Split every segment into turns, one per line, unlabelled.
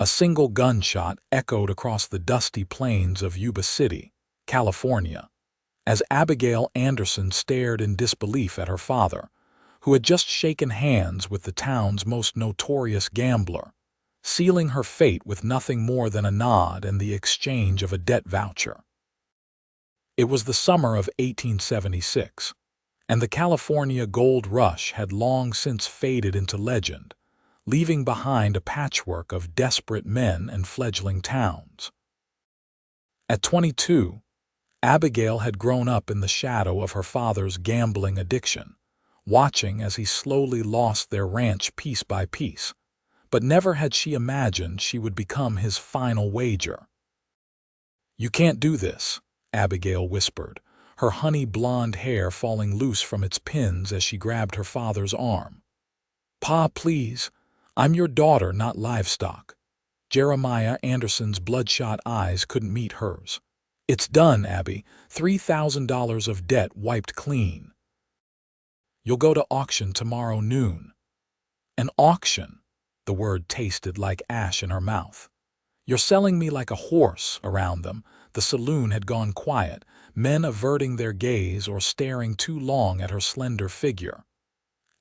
A single gunshot echoed across the dusty plains of Yuba City, California, as Abigail Anderson stared in disbelief at her father, who had just shaken hands with the town's most notorious gambler, sealing her fate with nothing more than a nod and the exchange of a debt voucher. It was the summer of 1876, and the California gold rush had long since faded into legend, leaving behind a patchwork of desperate men and fledgling towns. At 22, Abigail had grown up in the shadow of her father's gambling addiction, watching as he slowly lost their ranch piece by piece, but never had she imagined she would become his final wager. "You can't do this," Abigail whispered, her honey blonde hair falling loose from its pins as she grabbed her father's arm. "Pa, please. I'm your daughter, not livestock." Jeremiah Anderson's bloodshot eyes couldn't meet hers. "It's done, Abby. $3,000 of debt wiped clean. You'll go to auction tomorrow noon." "An auction?" The word tasted like ash in her mouth. "You're selling me like a horse." Around them, the saloon had gone quiet, men averting their gaze or staring too long at her slender figure.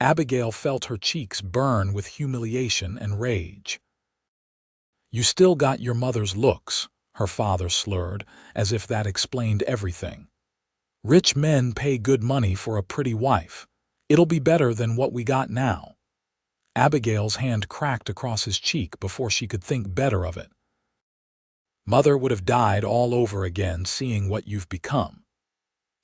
Abigail felt her cheeks burn with humiliation and rage. "You still got your mother's looks," her father slurred, as if that explained everything. "Rich men pay good money for a pretty wife. It'll be better than what we got now." Abigail's hand cracked across his cheek before she could think better of it. "Mother would have died all over again seeing what you've become."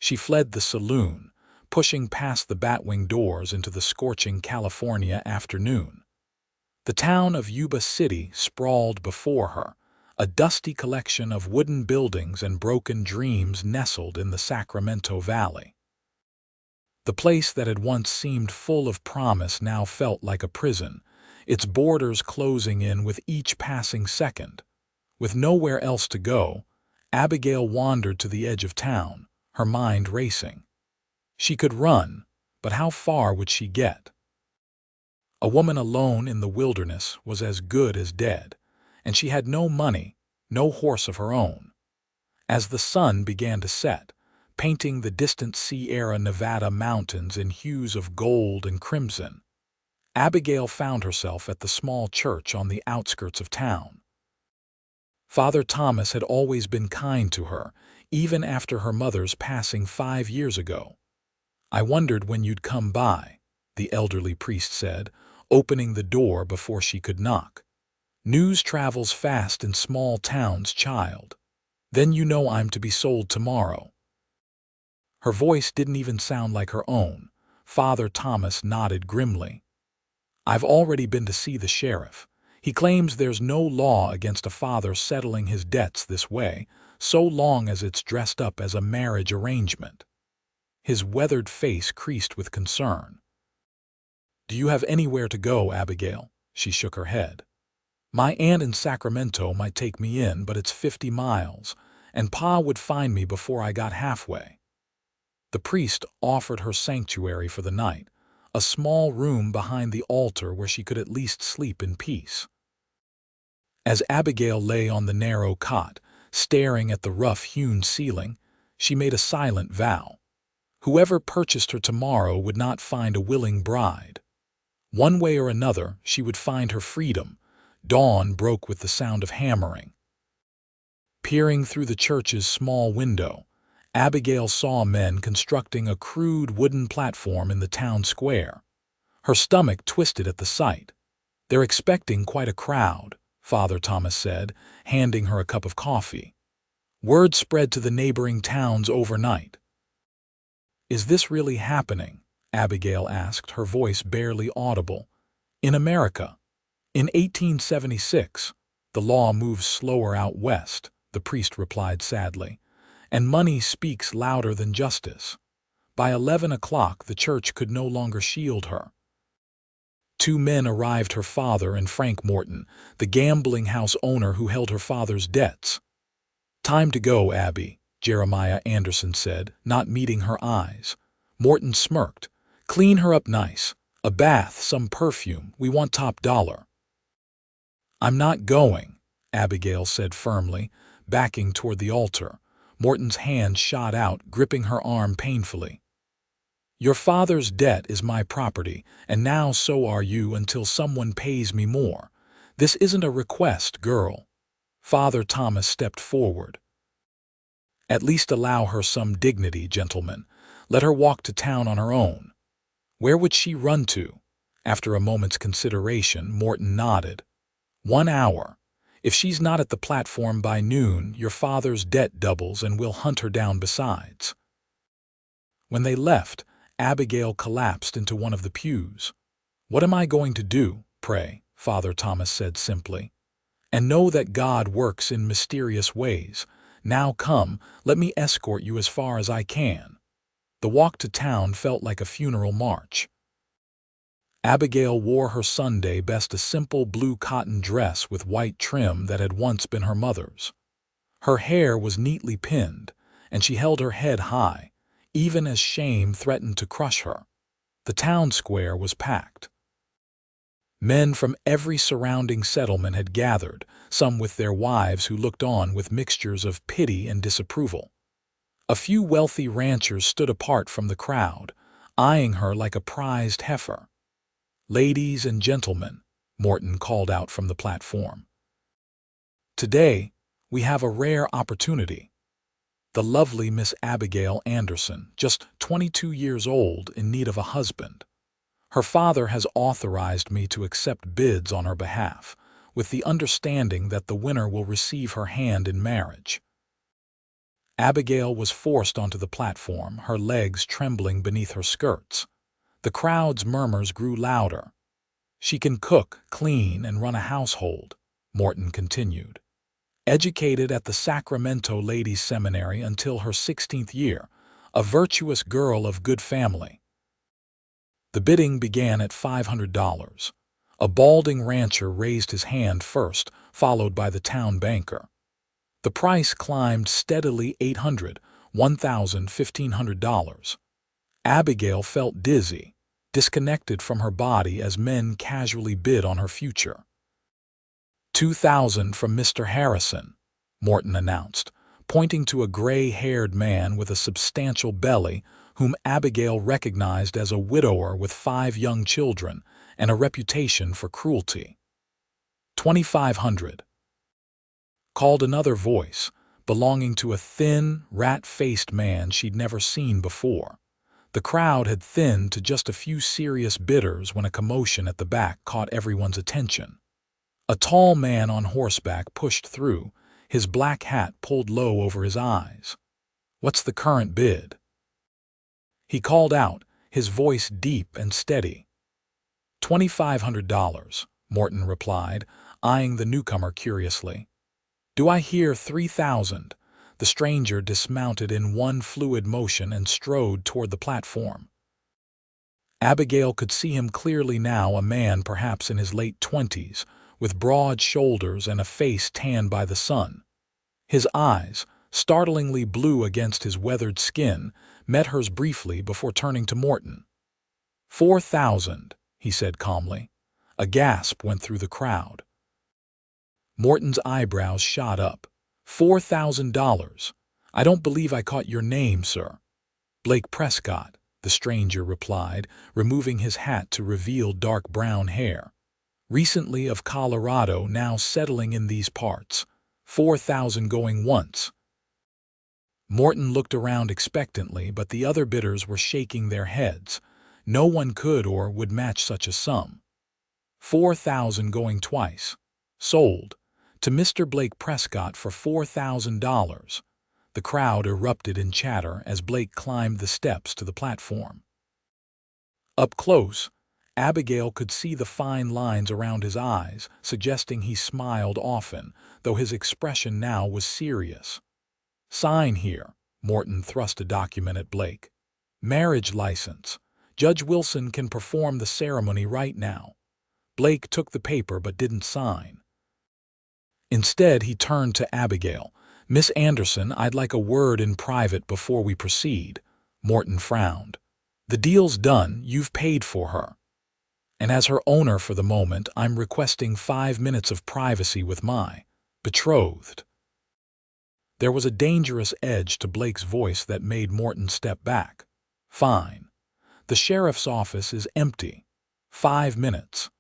She fled the saloon, pushing past the batwing doors into the scorching California afternoon. The town of Yuba City sprawled before her, a dusty collection of wooden buildings and broken dreams nestled in the Sacramento Valley. The place that had once seemed full of promise now felt like a prison, its borders closing in with each passing second. With nowhere else to go, Abigail wandered to the edge of town, her mind racing. She could run, but how far would she get? A woman alone in the wilderness was as good as dead, and she had no money, no horse of her own. As the sun began to set, painting the distant Sierra Nevada mountains in hues of gold and crimson, Abigail found herself at the small church on the outskirts of town. Father Thomas had always been kind to her, even after her mother's passing 5 years ago. "I wondered when you'd come by," the elderly priest said, opening the door before she could knock. "News travels fast in small towns, child. Then you know I'm to be sold tomorrow." Her voice didn't even sound like her own. Father Thomas nodded grimly. "I've already been to see the sheriff. He claims there's no law against a father settling his debts this way, so long as it's dressed up as a marriage arrangement." His weathered face creased with concern. "Do you have anywhere to go, Abigail?" She shook her head. "My aunt in Sacramento might take me in, but it's 50 miles, and Pa would find me before I got halfway." The priest offered her sanctuary for the night, a small room behind the altar where she could at least sleep in peace. As Abigail lay on the narrow cot, staring at the rough-hewn ceiling, she made a silent vow. Whoever purchased her tomorrow would not find a willing bride. One way or another, she would find her freedom. Dawn broke with the sound of hammering. Peering through the church's small window, Abigail saw men constructing a crude wooden platform in the town square. Her stomach twisted at the sight. "They're expecting quite a crowd," Father Thomas said, handing her a cup of coffee. "Word spread to the neighboring towns overnight." "Is this really happening?" Abigail asked, her voice barely audible. "In America? In 1876, the law moves slower out west," the priest replied sadly, "and money speaks louder than justice. By 11 o'clock, the church could no longer shield her." 2 men arrived, her father and Frank Morton, the gambling house owner who held her father's debts. "Time to go, Abby," Jeremiah Anderson said, not meeting her eyes. Morton smirked. "Clean her up nice. A bath, some perfume. We want top dollar." "I'm not going," Abigail said firmly, backing toward the altar. Morton's hand shot out, gripping her arm painfully. "Your father's debt is my property, and now so are you until someone pays me more. This isn't a request, girl." Father Thomas stepped forward. "At least allow her some dignity, gentlemen. Let her walk to town on her own." "Where would she run to?" After a moment's consideration, Morton nodded. "1 hour. If she's not at the platform by noon, your father's debt doubles and we'll hunt her down besides." When they left, Abigail collapsed into one of the pews. "What am I going to do, pray?" Father Thomas said simply. "And know that God works in mysterious ways. Now come, let me escort you as far as I can." The walk to town felt like a funeral march. Abigail wore her Sunday best, a simple blue cotton dress with white trim that had once been her mother's. Her hair was neatly pinned, and she held her head high, even as shame threatened to crush her. The town square was packed. Men from every surrounding settlement had gathered, some with their wives who looked on with mixtures of pity and disapproval. A few wealthy ranchers stood apart from the crowd, eyeing her like a prized heifer. "Ladies and gentlemen," Morton called out from the platform. "Today, we have a rare opportunity. The lovely Miss Abigail Anderson, just 22 years old, in need of a husband. Her father has authorized me to accept bids on her behalf, with the understanding that the winner will receive her hand in marriage." Abigail was forced onto the platform, her legs trembling beneath her skirts. The crowd's murmurs grew louder. "She can cook, clean, and run a household," Morton continued. "Educated at the Sacramento Ladies' Seminary until her 16th year, a virtuous girl of good family." The bidding began at $500. A balding rancher raised his hand first, followed by the town banker. The price climbed steadily: $800, $1,000, $1,500. Abigail felt dizzy, disconnected from her body as men casually bid on her future. $2,000 from Mr. Harrison," Morton announced, pointing to a gray-haired man with a substantial belly whom Abigail recognized as a widower with 5 young children and a reputation for cruelty. $2,500. Called another voice, belonging to a thin, rat-faced man she'd never seen before. The crowd had thinned to just a few serious bidders when a commotion at the back caught everyone's attention. A tall man on horseback pushed through, his black hat pulled low over his eyes. "What's the current bid?" he called out, his voice deep and steady. $2,500, Morton replied, eyeing the newcomer curiously. "Do I hear 3,000? The stranger dismounted in one fluid motion and strode toward the platform. Abigail could see him clearly now, a man perhaps in his late 20s, with broad shoulders and a face tanned by the sun. His eyes, startlingly blue against his weathered skin, met hers briefly before turning to Morton. "4,000, he said calmly. A gasp went through the crowd. Morton's eyebrows shot up. $4,000. I don't believe I caught your name, sir." "Blake Prescott," the stranger replied, removing his hat to reveal dark brown hair. "Recently of Colorado, now settling in these parts. 4,000 going once." Morton looked around expectantly, but the other bidders were shaking their heads. No one could or would match such a sum. 4,000 going twice. "Sold. To Mr. Blake Prescott for $4,000. The crowd erupted in chatter as Blake climbed the steps to the platform. Up close, Abigail could see the fine lines around his eyes, suggesting he smiled often, though his expression now was serious. "Sign here." Morton thrust a document at Blake. "Marriage license. Judge Wilson can perform the ceremony right now." Blake took the paper but didn't sign. Instead, he turned to Abigail. "Miss Anderson, I'd like a word in private before we proceed." Morton frowned. "The deal's done. You've paid for her." And as her owner for the moment, I'm requesting 5 minutes of privacy with my betrothed. There was a dangerous edge to Blake's voice that made Morton step back. Fine. The sheriff's office is empty. 5 minutes.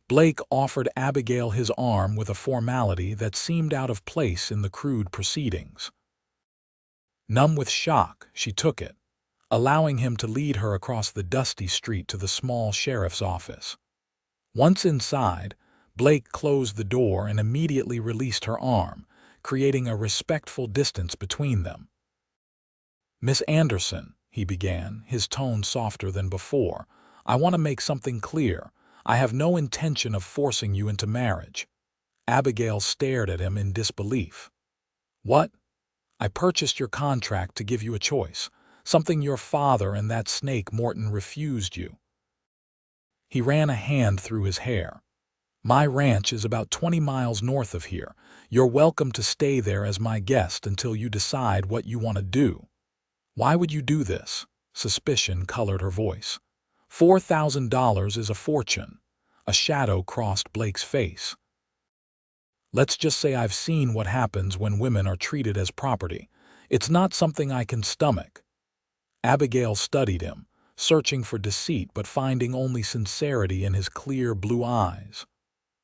Blake offered Abigail his arm with a formality that seemed out of place in the crude proceedings. Numb with shock, she took it, allowing him to lead her across the dusty street to the small sheriff's office. Once inside, Blake closed the door and immediately released her arm, creating a respectful distance between them. "Miss Anderson," he began, his tone softer than before, "I want to make something clear. I have no intention of forcing you into marriage." Abigail stared at him in disbelief. "What? I purchased your contract to give you a choice, something your father and that snake Morton refused you." He ran a hand through his hair. "My ranch is about 20 miles north of here. You're welcome to stay there as my guest until you decide what you want to do." "Why would you do this?" Suspicion colored her voice. $4,000 is a fortune. A shadow crossed Blake's face. "Let's just say I've seen what happens when women are treated as property. It's not something I can stomach." Abigail studied him, searching for deceit but finding only sincerity in his clear blue eyes.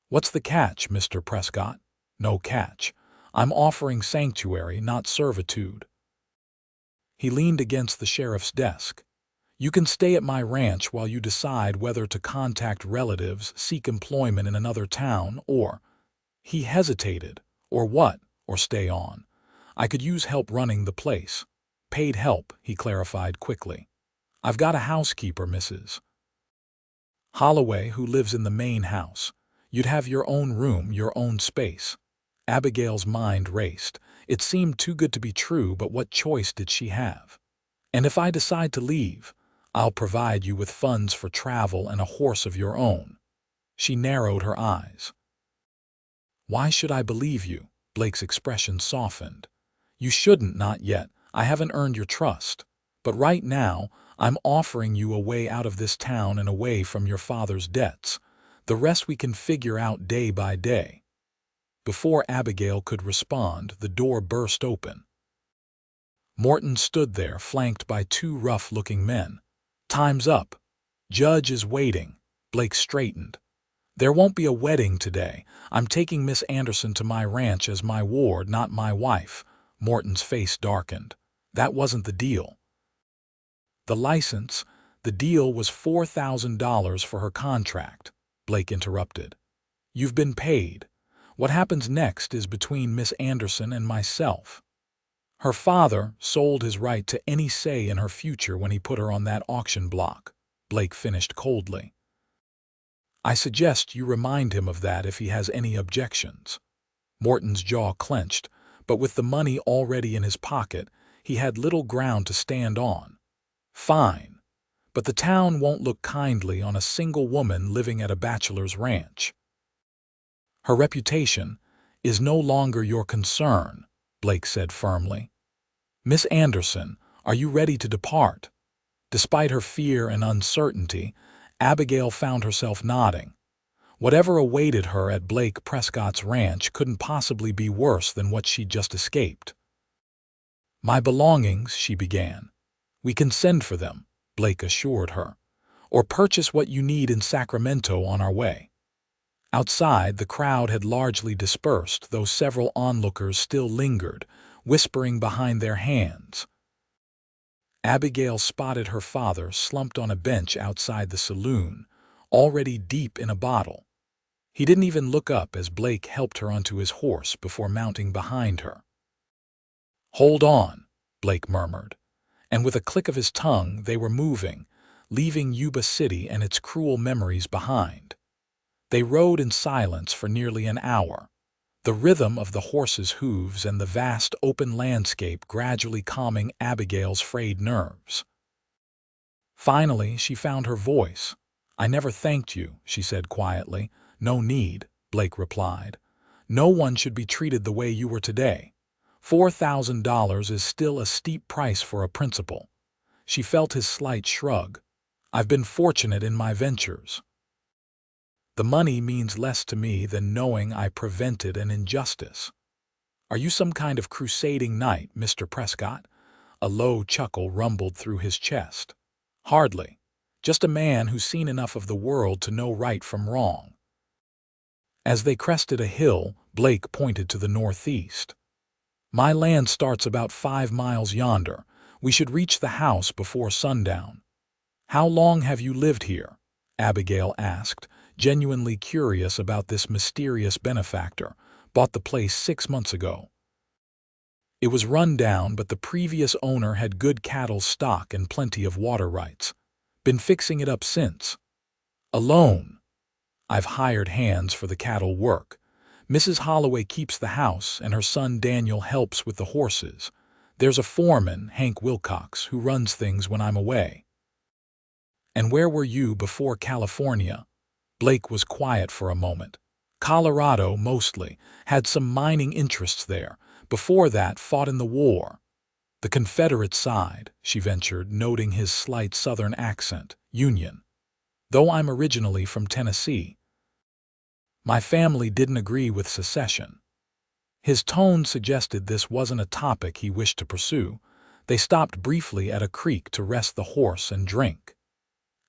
"What's the catch, Mr. Prescott?" "No catch. I'm offering sanctuary, not servitude." He leaned against the sheriff's desk. "You can stay at my ranch while you decide whether to contact relatives, seek employment in another town, or—" He hesitated. "Or what? Or stay on. I could use help running the place." "Paid help," he clarified quickly. "I've got a housekeeper, Mrs. Holloway, who lives in the main house. You'd have your own room, your own space." Abigail's mind raced. It seemed too good to be true, but what choice did she have? "And if I decide to leave, I'll provide you with funds for travel and a horse of your own." She narrowed her eyes. "Why should I believe you?" Blake's expression softened. "You shouldn't, not yet. I haven't earned your trust. But right now, I'm offering you a way out of this town and away from your father's debts. The rest we can figure out day by day." Before Abigail could respond, the door burst open. Morton stood there, flanked by two rough-looking men. "Time's up. Judge is waiting." Blake straightened. "There won't be a wedding today. I'm taking Miss Anderson to my ranch as my ward, not my wife." Morton's face darkened. "That wasn't the deal." "The license, the deal was $4,000 for her contract," Blake interrupted. "You've been paid. What happens next is between Miss Anderson and myself." "Her father sold his right to any say in her future when he put her on that auction block," Blake finished coldly. "I suggest you remind him of that if he has any objections." Morton's jaw clenched, but with the money already in his pocket, he had little ground to stand on. "Fine. But the town won't look kindly on a single woman living at a bachelor's ranch." "Her reputation is no longer your concern," Blake said firmly. "Miss Anderson, are you ready to depart?" Despite her fear and uncertainty, Abigail found herself nodding. Whatever awaited her at Blake Prescott's ranch couldn't possibly be worse than what she'd just escaped. "My belongings," she began. "We can send for them," Blake assured her, "or purchase what you need in Sacramento on our way." Outside, the crowd had largely dispersed, though several onlookers still lingered, whispering behind their hands. Abigail spotted her father slumped on a bench outside the saloon, already deep in a bottle. He didn't even look up as Blake helped her onto his horse before mounting behind her. "Hold on," Blake murmured, and with a click of his tongue they were moving, leaving Yuba City and its cruel memories behind. They rode in silence for nearly an hour, the rhythm of the horses' hooves and the vast open landscape gradually calming Abigail's frayed nerves. Finally, she found her voice. "I never thanked you," she said quietly. "No need," Blake replied. "No one should be treated the way you were today. $4,000 is still a steep price for a principal." She felt his slight shrug. "I've been fortunate in my ventures." The money means less to me than knowing I prevented an injustice. Are you some kind of crusading knight, Mr. Prescott? A low chuckle rumbled through his chest. Hardly. Just a man who's seen enough of the world to know right from wrong. As they crested a hill, Blake pointed to the northeast. My land starts about 5 miles yonder. We should reach the house before sundown. How long have you lived here? Abigail asked, genuinely curious about this mysterious benefactor. Bought the place 6 months ago. It was run down, but the previous owner had good cattle stock and plenty of water rights. Been fixing it up since. Alone. I've hired hands for the cattle work. Mrs. Holloway keeps the house, and her son Daniel helps with the horses. There's a foreman, Hank Wilcox, who runs things when I'm away. And where were you before California? Blake was quiet for a moment. Colorado, mostly. Had some mining interests there. Before that, fought in the war. The Confederate side, she ventured, noting his slight southern accent. Union. Though I'm originally from Tennessee. My family didn't agree with secession. His tone suggested this wasn't a topic he wished to pursue. They stopped briefly at a creek to rest the horse and drink.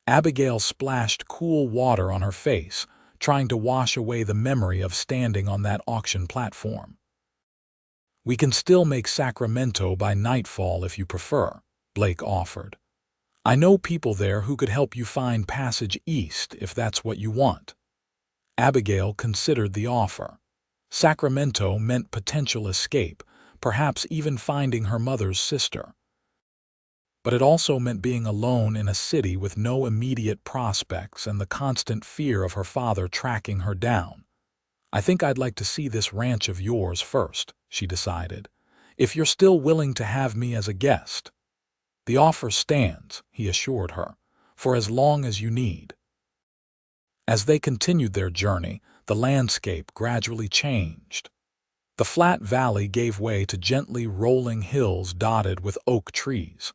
Abigail splashed cool water on her face, trying to wash away the memory of standing on that auction platform. We can still make Sacramento by nightfall if you prefer, Blake offered. I know people there who could help you find passage east if that's what you want. Abigail considered the offer. Sacramento meant potential escape, perhaps even finding her mother's sister. But it also meant being alone in a city with no immediate prospects and the constant fear of her father tracking her down. I think I'd like to see this ranch of yours first, she decided, if you're still willing to have me as a guest. The offer stands, he assured her, for as long as you need. As they continued their journey, the landscape gradually changed. The flat valley gave way to gently rolling hills dotted with oak trees.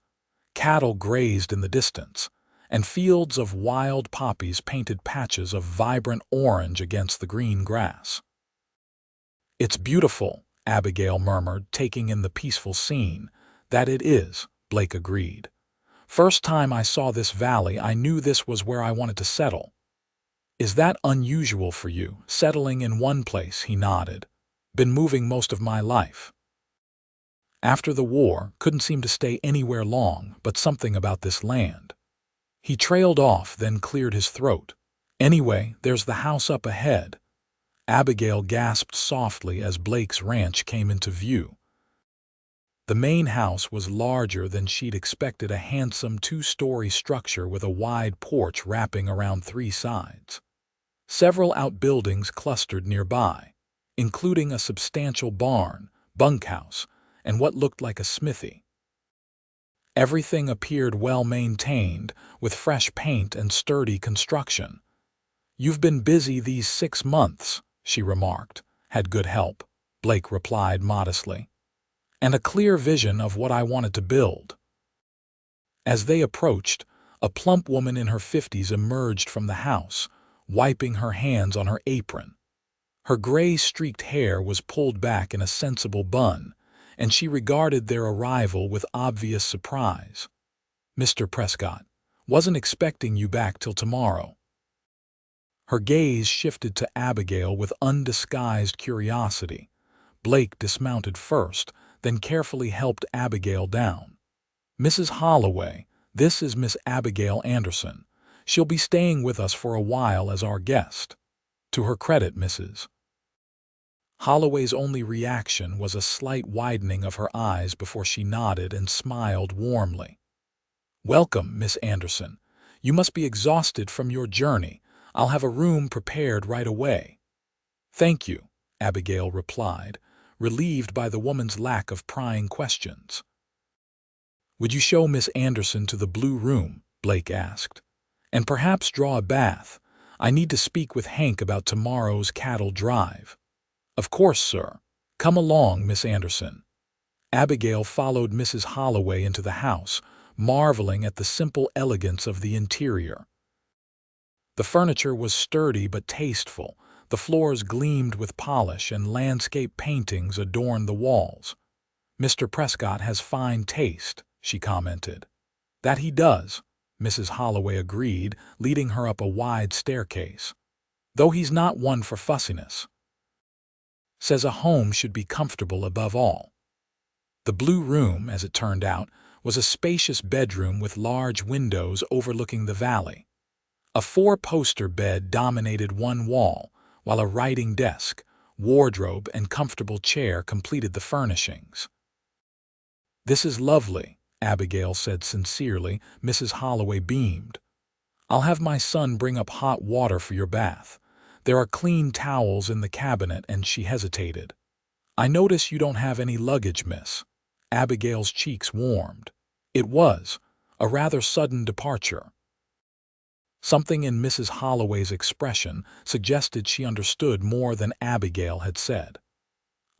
Cattle grazed in the distance, and fields of wild poppies painted patches of vibrant orange against the green grass. It's beautiful, Abigail murmured, taking in the peaceful scene. That it is, Blake agreed. First time I saw this valley, I knew this was where I wanted to settle. Is that unusual for you, settling in one place? He nodded. Been moving most of my life. After the war, couldn't seem to stay anywhere long, but something about this land. He trailed off, then cleared his throat. Anyway, there's the house up ahead. Abigail gasped softly as Blake's ranch came into view. The main house was larger than she'd expected, a handsome 2-story structure with a wide porch wrapping around 3 sides. Several outbuildings clustered nearby, including a substantial barn, bunkhouse, and what looked like a smithy. Everything appeared well maintained, with fresh paint and sturdy construction. You've been busy these 6 months, she remarked. Had good help, Blake replied modestly, and a clear vision of what I wanted to build. As they approached, a plump woman in her 50s emerged from the house, wiping her hands on her apron. Her gray-streaked hair was pulled back in a sensible bun, and she regarded their arrival with obvious surprise. Mr. Prescott, wasn't expecting you back till tomorrow. Her gaze shifted to Abigail with undisguised curiosity. Blake dismounted first, then carefully helped Abigail down. Mrs. Holloway, this is Miss Abigail Anderson. She'll be staying with us for a while as our guest. To her credit, Mrs. Holloway's only reaction was a slight widening of her eyes before she nodded and smiled warmly. Welcome, Miss Anderson. You must be exhausted from your journey. I'll have a room prepared right away. Thank you, Abigail replied, relieved by the woman's lack of prying questions. Would you show Miss Anderson to the blue room? Blake asked. And perhaps draw a bath. I need to speak with Hank about tomorrow's cattle drive. Of course, sir. Come along, Miss Anderson. Abigail followed Mrs. Holloway into the house, marveling at the simple elegance of the interior. The furniture was sturdy but tasteful. The floors gleamed with polish and landscape paintings adorned the walls. "Mr. Prescott has fine taste," she commented. "That he does," Mrs. Holloway agreed, leading her up a wide staircase. "Though he's not one for fussiness. Says a home should be comfortable above all." The blue room, as it turned out, was a spacious bedroom with large windows overlooking the valley. A four-poster bed dominated one wall, while a writing desk, wardrobe, and comfortable chair completed the furnishings. "This is lovely," Abigail said sincerely. Mrs. Holloway beamed. "I'll have my son bring up hot water for your bath. There are clean towels in the cabinet," and she hesitated. "I notice you don't have any luggage, miss." Abigail's cheeks warmed. It was a rather sudden departure. Something in Mrs. Holloway's expression suggested she understood more than Abigail had said.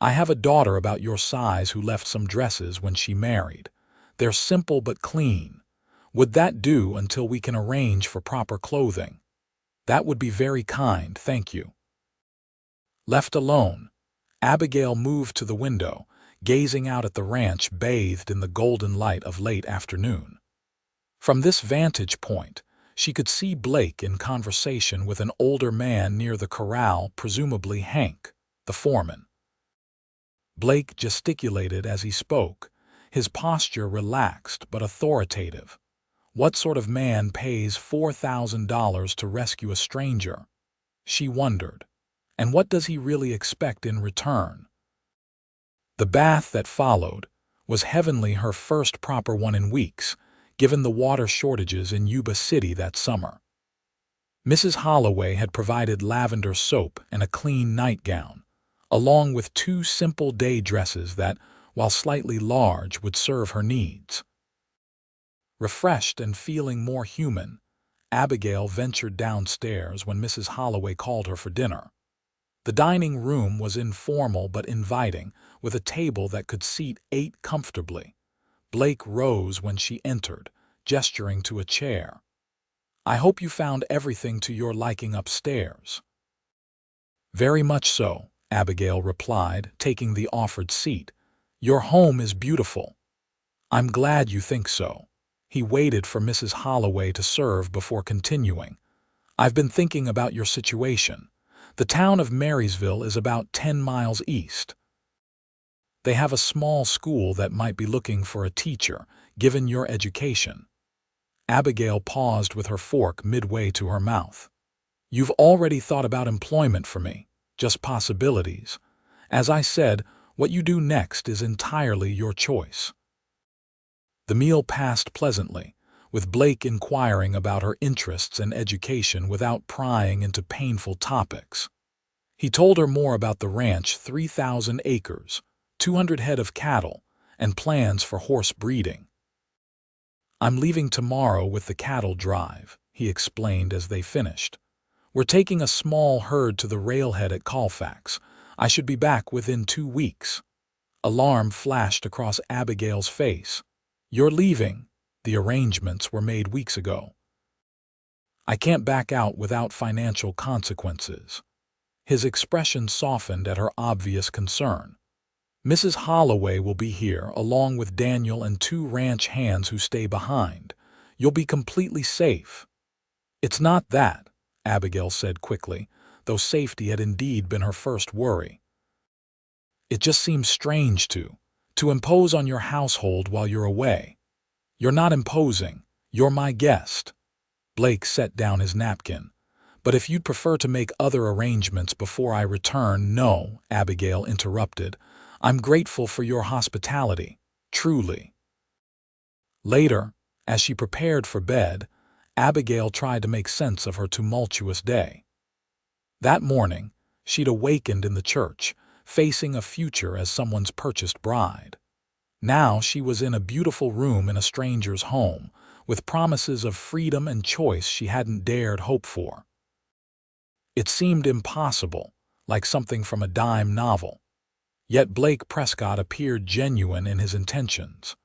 "I have a daughter about your size who left some dresses when she married. They're simple but clean. Would that do until we can arrange for proper clothing?" "That would be very kind, thank you." Left alone, Abigail moved to the window, gazing out at the ranch bathed in the golden light of late afternoon. From this vantage point, she could see Blake in conversation with an older man near the corral, presumably Hank, the foreman. Blake gesticulated as he spoke, his posture relaxed but authoritative. What sort of man pays $4,000 to rescue a stranger? She wondered. And what does he really expect in return? The bath that followed was heavenly, her first proper one in weeks, given the water shortages in Yuba City that summer. Mrs. Holloway had provided lavender soap and a clean nightgown, along with two simple day dresses that, while slightly large, would serve her needs. Refreshed and feeling more human, Abigail ventured downstairs when Mrs. Holloway called her for dinner. The dining room was informal but inviting, with a table that could seat 8 comfortably. Blake rose when she entered, gesturing to a chair. "I hope you found everything to your liking upstairs." "Very much so," Abigail replied, taking the offered seat. "Your home is beautiful." "I'm glad you think so." He waited for Mrs. Holloway to serve before continuing. "I've been thinking about your situation. The town of Marysville is about 10 miles east. They have a small school that might be looking for a teacher, given your education." Abigail paused with her fork midway to her mouth. "You've already thought about employment for me, just possibilities. As I said, what you do next is entirely your choice." The meal passed pleasantly, with Blake inquiring about her interests and education without prying into painful topics. He told her more about the ranch, 3,000 acres, 200 head of cattle, and plans for horse breeding. "I'm leaving tomorrow with the cattle drive," he explained as they finished. "We're taking a small herd to the railhead at Colfax. I should be back within 2 weeks." Alarm flashed across Abigail's face. "You're leaving? The arrangements were made weeks ago." "I can't back out without financial consequences." His expression softened at her obvious concern. "Mrs. Holloway will be here, along with Daniel and 2 ranch hands who stay behind. You'll be completely safe." "It's not that," Abigail said quickly, though safety had indeed been her first worry. "It just seems strange to impose on your household while you're away." "You're not imposing. You're my guest." Blake set down his napkin. "But if you'd prefer to make other arrangements before I return—" "No," Abigail interrupted. "I'm grateful for your hospitality, truly." Later, as she prepared for bed, Abigail tried to make sense of her tumultuous day. That morning, she'd awakened in the church, facing a future as someone's purchased bride. Now she was in a beautiful room in a stranger's home, with promises of freedom and choice she hadn't dared hope for. It seemed impossible, like something from a dime novel. Yet Blake Prescott appeared genuine in his intentions.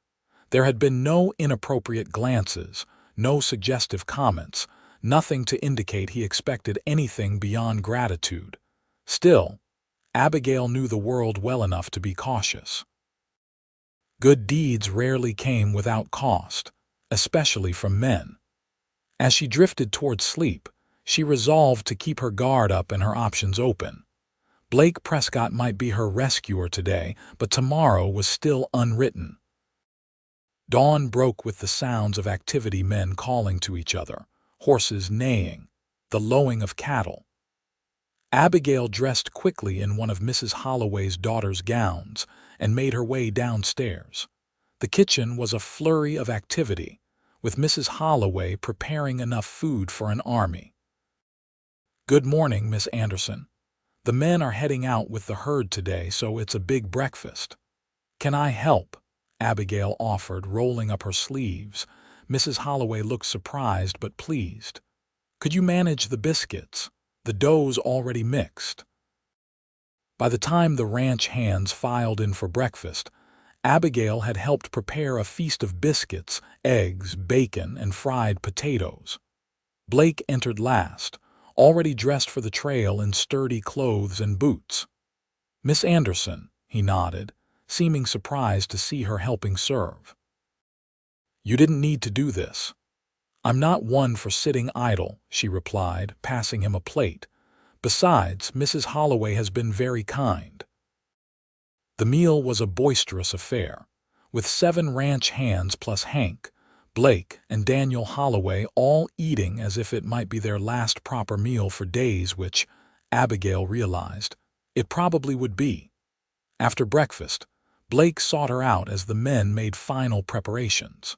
There had been no inappropriate glances, no suggestive comments, nothing to indicate he expected anything beyond gratitude. Still, Abigail knew the world well enough to be cautious. Good deeds rarely came without cost, especially from men. As she drifted toward sleep, she resolved to keep her guard up and her options open. Blake Prescott might be her rescuer today, but tomorrow was still unwritten. Dawn broke with the sounds of activity, men calling to each other, horses neighing, the lowing of cattle. Abigail dressed quickly in one of Mrs. Holloway's daughter's gowns and made her way downstairs. The kitchen was a flurry of activity, with Mrs. Holloway preparing enough food for an army. "Good morning, Miss Anderson. The men are heading out with the herd today, so it's a big breakfast." "Can I help?" Abigail offered, rolling up her sleeves. Mrs. Holloway looked surprised but pleased. "Could you manage the biscuits? The dough's already mixed." By the time the ranch hands filed in for breakfast, Abigail had helped prepare a feast of biscuits, eggs, bacon, and fried potatoes. Blake entered last, already dressed for the trail in sturdy clothes and boots. "Miss Anderson," he nodded, seeming surprised to see her helping serve. "You didn't need to do this." "I'm not one for sitting idle," she replied, passing him a plate. "Besides, Mrs. Holloway has been very kind." The meal was a boisterous affair, with 7 ranch hands plus Hank, Blake, and Daniel Holloway all eating as if it might be their last proper meal for days, which, Abigail realized, it probably would be. After breakfast, Blake sought her out as the men made final preparations.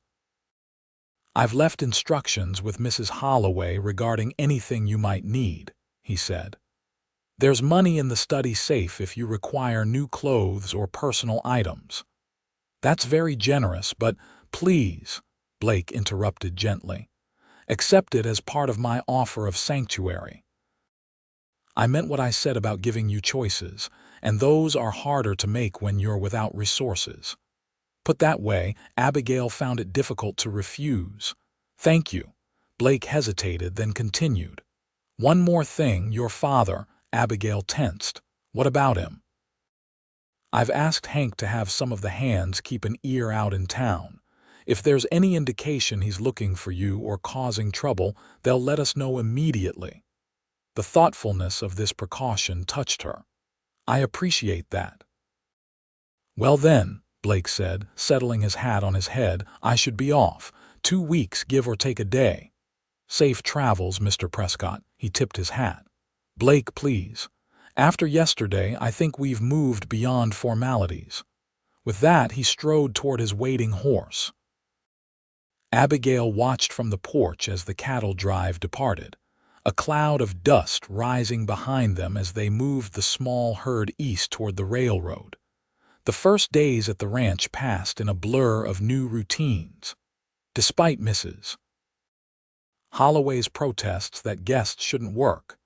"I've left instructions with Mrs. Holloway regarding anything you might need," he said. "There's money in the study safe if you require new clothes or personal items." "That's very generous, but please," Blake interrupted gently, "accept it as part of my offer of sanctuary." "I meant what I said about giving you choices, and those are harder to make when you're without resources." Put that way, Abigail found it difficult to refuse. "Thank you." Blake hesitated, then continued. "One more thing, your father," Abigail tensed. "What about him?" "I've asked Hank to have some of the hands keep an ear out in town. If there's any indication he's looking for you or causing trouble, they'll let us know immediately." The thoughtfulness of this precaution touched her. "I appreciate that." "Well then," Blake said, settling his hat on his head, "I should be off. 2 weeks, give or take a day." "Safe travels, Mr. Prescott." He tipped his hat. "Blake, please. After yesterday, I think we've moved beyond formalities." With that, he strode toward his waiting horse. Abigail watched from the porch as the cattle drive departed, a cloud of dust rising behind them as they moved the small herd east toward the railroad. The first days at the ranch passed in a blur of new routines. Despite Mrs. Holloway's protests that guests shouldn't work,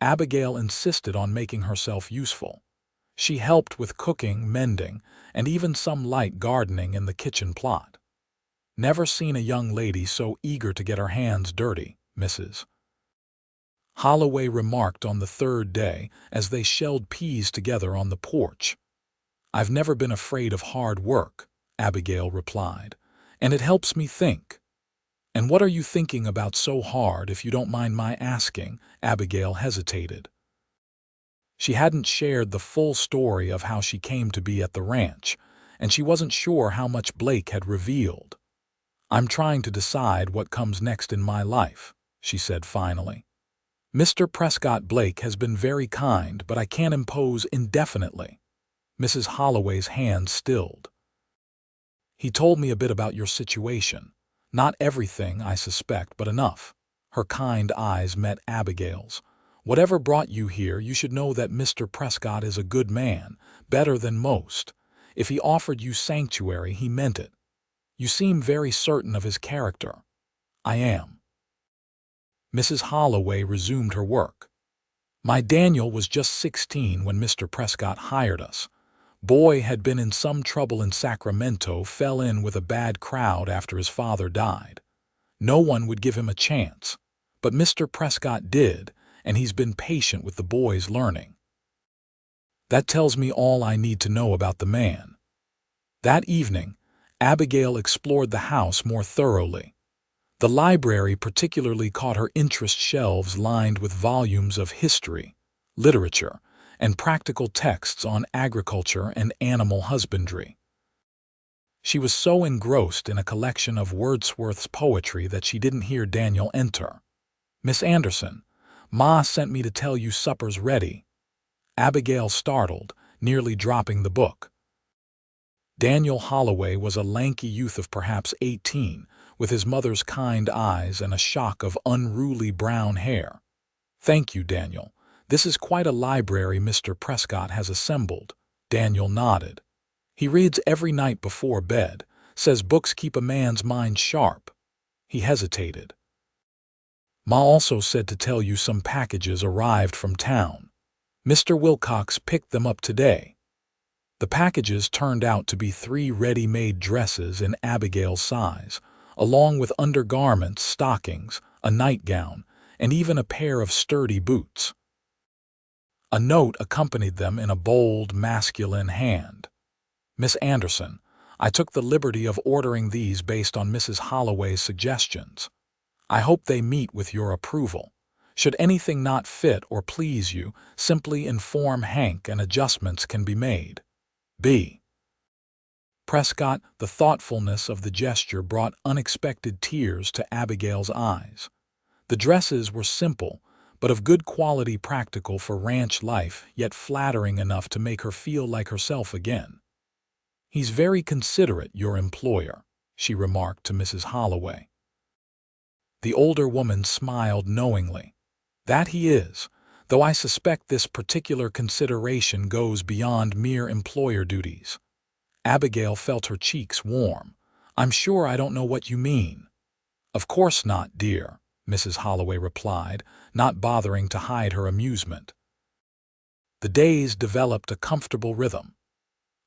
Abigail insisted on making herself useful. She helped with cooking, mending, and even some light gardening in the kitchen plot. "Never seen a young lady so eager to get her hands dirty," Mrs. Holloway remarked on the 3rd day as they shelled peas together on the porch. "I've never been afraid of hard work," Abigail replied, "and it helps me think." "And what are you thinking about so hard, if you don't mind my asking?" Abigail hesitated. She hadn't shared the full story of how she came to be at the ranch, and she wasn't sure how much Blake had revealed. "I'm trying to decide what comes next in my life," she said finally. "Mr. Prescott Blake has been very kind, but I can't impose indefinitely." Mrs. Holloway's hand stilled. "He told me a bit about your situation. Not everything, I suspect, but enough." Her kind eyes met Abigail's. "Whatever brought you here, you should know that Mr. Prescott is a good man, better than most. If he offered you sanctuary, he meant it. You seem very certain of his character." "I am." Mrs. Holloway resumed her work. "My Daniel was just 16 when Mr. Prescott hired us. Boy had been in some trouble in Sacramento, fell in with a bad crowd after his father died. No one would give him a chance. But Mr. Prescott did, and he's been patient with the boys learning. That tells me all I need to know about the man. That evening, Abigail explored the house more thoroughly. The library particularly caught her interest, shelves lined with volumes of history, literature, and practical texts on agriculture and animal husbandry. She was so engrossed in a collection of Wordsworth's poetry that she didn't hear Daniel enter. "Miss Anderson, Ma sent me to tell you supper's ready." Abigail startled, nearly dropping the book. Daniel Holloway was a lanky youth of perhaps 18, with his mother's kind eyes and a shock of unruly brown hair. "Thank you, Daniel. This is quite a library Mr. Prescott has assembled." Daniel nodded. "He reads every night before bed, says books keep a man's mind sharp." He hesitated. "Ma also said to tell you some packages arrived from town. Mr. Wilcox picked them up today." The packages turned out to be 3 ready-made dresses in Abigail's size, along with undergarments, stockings, a nightgown, and even a pair of sturdy boots. A note accompanied them in a bold, masculine hand. "Miss Anderson, I took the liberty of ordering these based on Mrs. Holloway's suggestions. I hope they meet with your approval. Should anything not fit or please you, simply inform Hank and adjustments can be made. B." Prescott. The thoughtfulness of the gesture brought unexpected tears to Abigail's eyes. The dresses were simple, but of good quality, practical for ranch life, yet flattering enough to make her feel like herself again. "He's very considerate, your employer," she remarked to Mrs. Holloway. The older woman smiled knowingly. "That he is, though I suspect this particular consideration goes beyond mere employer duties." Abigail felt her cheeks warm. "I'm sure I don't know what you mean." "Of course not, dear," Mrs. Holloway replied, not bothering to hide her amusement. The days developed a comfortable rhythm.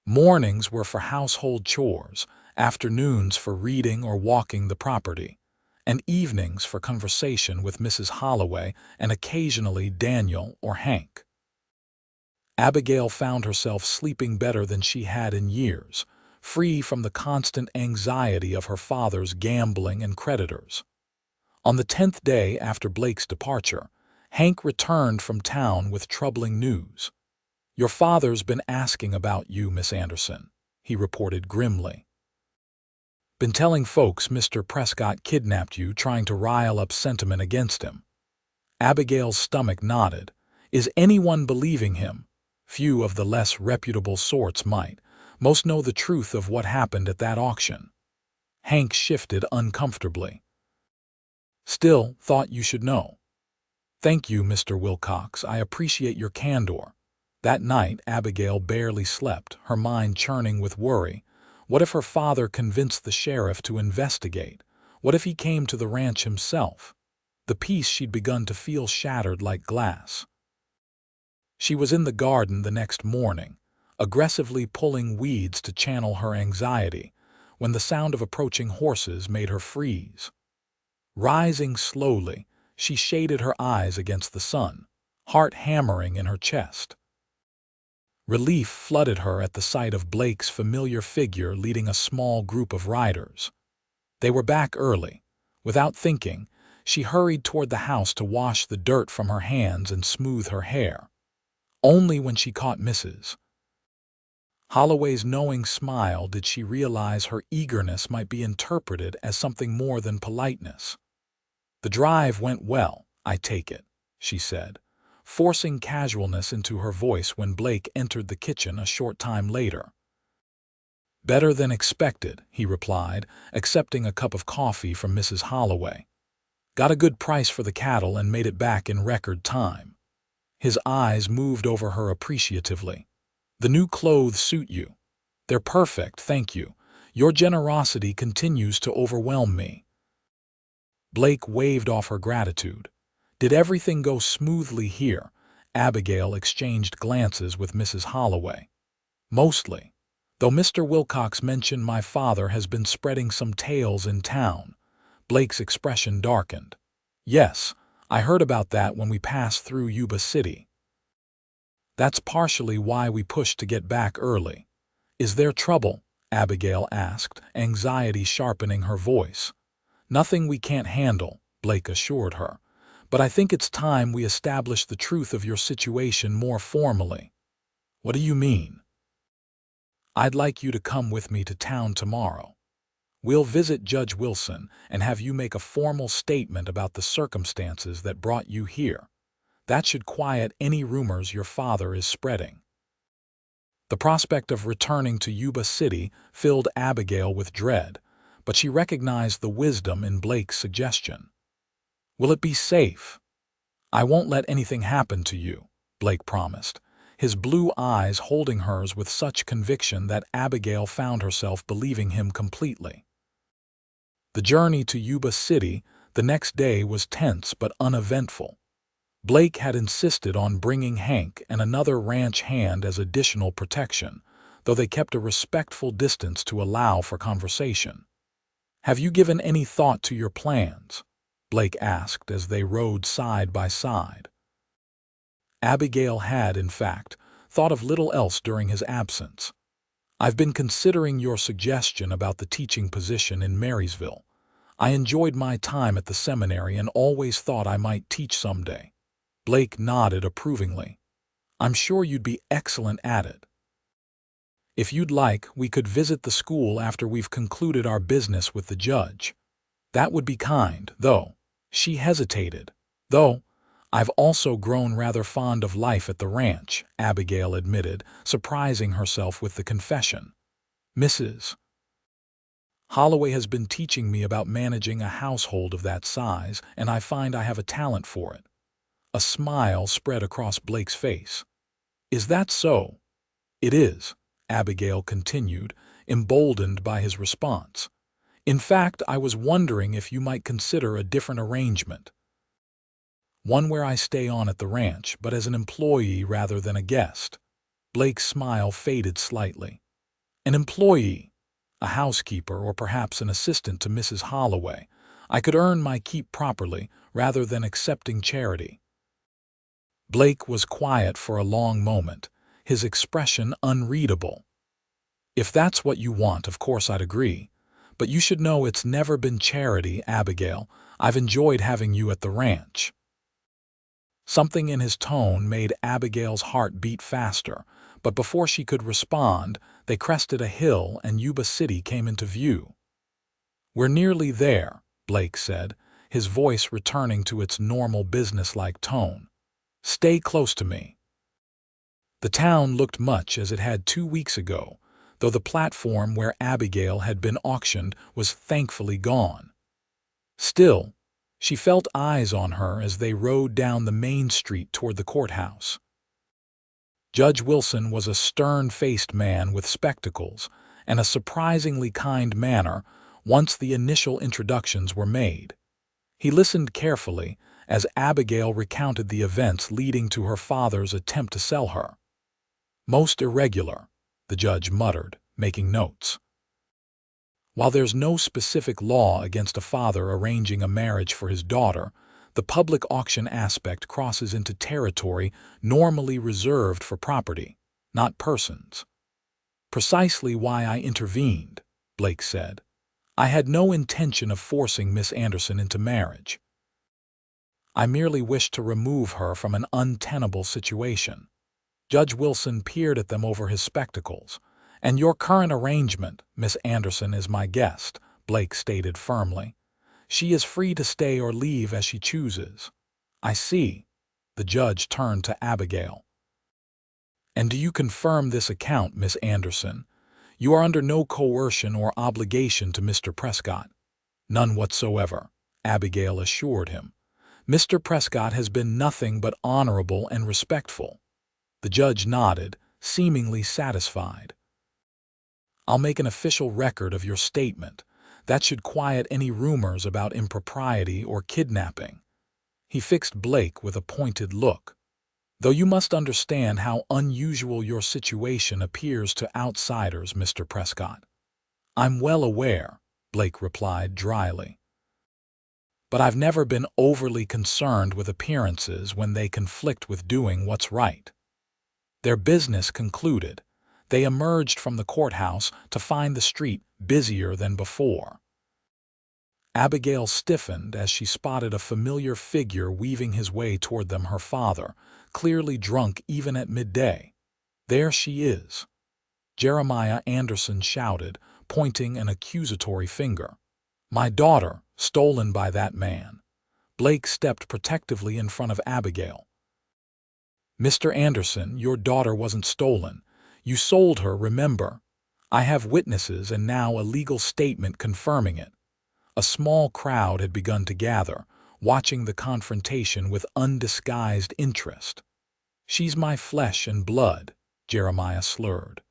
Mornings were for household chores, afternoons for reading or walking the property, and evenings for conversation with Mrs. Holloway and occasionally Daniel or Hank. Abigail found herself sleeping better than she had in years, free from the constant anxiety of her father's gambling and creditors. On the 10th day after Blake's departure, Hank returned from town with troubling news. "Your father's been asking about you, Miss Anderson," he reported grimly. "Been telling folks Mr. Prescott kidnapped you, trying to rile up sentiment against him." Abigail's stomach knotted. Is anyone believing him? Few of the less reputable sorts might. Most know the truth of what happened at that auction. Hank shifted uncomfortably. "Still, thought you should know." "Thank you, Mr. Wilcox. I appreciate your candor." That night, Abigail barely slept, her mind churning with worry. What if her father convinced the sheriff to investigate? What if he came to the ranch himself? The peace she'd begun to feel shattered like glass. She was in the garden the next morning, aggressively pulling weeds to channel her anxiety, when the sound of approaching horses made her freeze. Rising slowly, she shaded her eyes against the sun, heart hammering in her chest. Relief flooded her at the sight of Blake's familiar figure leading a small group of riders. They were back early. Without thinking, she hurried toward the house to wash the dirt from her hands and smooth her hair. Only when she caught Mrs. Holloway's knowing smile did she realize her eagerness might be interpreted as something more than politeness. "The drive went well, I take it," she said, forcing casualness into her voice when Blake entered the kitchen a short time later. "Better than expected," he replied, accepting a cup of coffee from Mrs. Holloway. "Got a good price for the cattle and made it back in record time." His eyes moved over her appreciatively. "The new clothes suit you." "They're perfect, thank you. Your generosity continues to overwhelm me." Blake waved off her gratitude. "Did everything go smoothly here?" Abigail exchanged glances with Mrs. Holloway. "Mostly. Though Mr. Wilcox mentioned my father has been spreading some tales in town." Blake's expression darkened. "Yes, I heard about that when we passed through Yuba City. That's partially why we pushed to get back early. Is there trouble? Abigail asked, anxiety sharpening her voice. Nothing we can't handle, Blake assured her. But I think it's time we establish the truth of your situation more formally. What do you mean? I'd like you to come with me to town tomorrow. We'll visit Judge Wilson and have you make a formal statement about the circumstances that brought you here. That should quiet any rumors your father is spreading. The prospect of returning to Yuba City filled Abigail with dread, but she recognized the wisdom in Blake's suggestion. Will it be safe? I won't let anything happen to you, Blake promised, his blue eyes holding hers with such conviction that Abigail found herself believing him completely. The journey to Yuba City the next day was tense but uneventful. Blake had insisted on bringing Hank and another ranch hand as additional protection, though they kept a respectful distance to allow for conversation. Have you given any thought to your plans? Blake asked as they rode side by side. Abigail had, in fact, thought of little else during his absence. I've been considering your suggestion about the teaching position in Marysville. I enjoyed my time at the seminary and always thought I might teach someday. Blake nodded approvingly. I'm sure you'd be excellent at it. If you'd like, we could visit the school after we've concluded our business with the judge. That would be kind, though. She hesitated. Though, I've also grown rather fond of life at the ranch, Abigail admitted, surprising herself with the confession. Mrs. Holloway has been teaching me about managing a household of that size, and I find I have a talent for it. A smile spread across Blake's face. Is that so? It is, Abigail continued, emboldened by his response. In fact, I was wondering if you might consider a different arrangement. One where I stay on at the ranch, but as an employee rather than a guest. Blake's smile faded slightly. An employee, a housekeeper, or perhaps an assistant to Mrs. Holloway. I could earn my keep properly rather than accepting charity. Blake was quiet for a long moment, his expression unreadable. If that's what you want, of course I'd agree. But you should know it's never been charity, Abigail. I've enjoyed having you at the ranch. Something in his tone made Abigail's heart beat faster, but before she could respond, they crested a hill and Yuba City came into view. We're nearly there, Blake said, his voice returning to its normal businesslike tone. Stay close to me. The town looked much as it had 2 weeks ago, though the platform where Abigail had been auctioned was thankfully gone. Still, she felt eyes on her as they rode down the main street toward the courthouse. Judge Wilson was a stern-faced man with spectacles and a surprisingly kind manner once the initial introductions were made. He listened carefully as Abigail recounted the events leading to her father's attempt to sell her. Most irregular, the judge muttered, making notes. While there's no specific law against a father arranging a marriage for his daughter, the public auction aspect crosses into territory normally reserved for property, not persons. Precisely why I intervened, Blake said. I had no intention of forcing Miss Anderson into marriage. I merely wished to remove her from an untenable situation. Judge Wilson peered at them over his spectacles. And your current arrangement, Miss Anderson is my guest, Blake stated firmly. She is free to stay or leave as she chooses. I see. The judge turned to Abigail. And do you confirm this account, Miss Anderson? You are under no coercion or obligation to Mr. Prescott. None whatsoever, Abigail assured him. Mr. Prescott has been nothing but honorable and respectful. The judge nodded, seemingly satisfied. I'll make an official record of your statement. That should quiet any rumors about impropriety or kidnapping. He fixed Blake with a pointed look. Though you must understand how unusual your situation appears to outsiders, Mr. Prescott. I'm well aware, Blake replied dryly. but I've never been overly concerned with appearances when they conflict with doing what's right." Their business concluded, they emerged from the courthouse to find the street busier than before. Abigail stiffened as she spotted a familiar figure weaving his way toward them, her father, clearly drunk even at midday. "There she is," Jeremiah Anderson shouted, pointing an accusatory finger. "My daughter, stolen by that man." Blake stepped protectively in front of Abigail. "Mr. Anderson, your daughter wasn't stolen. You sold her, remember? I have witnesses and now a legal statement confirming it." A small crowd had begun to gather, watching the confrontation with undisguised interest. "She's my flesh and blood," Jeremiah slurred.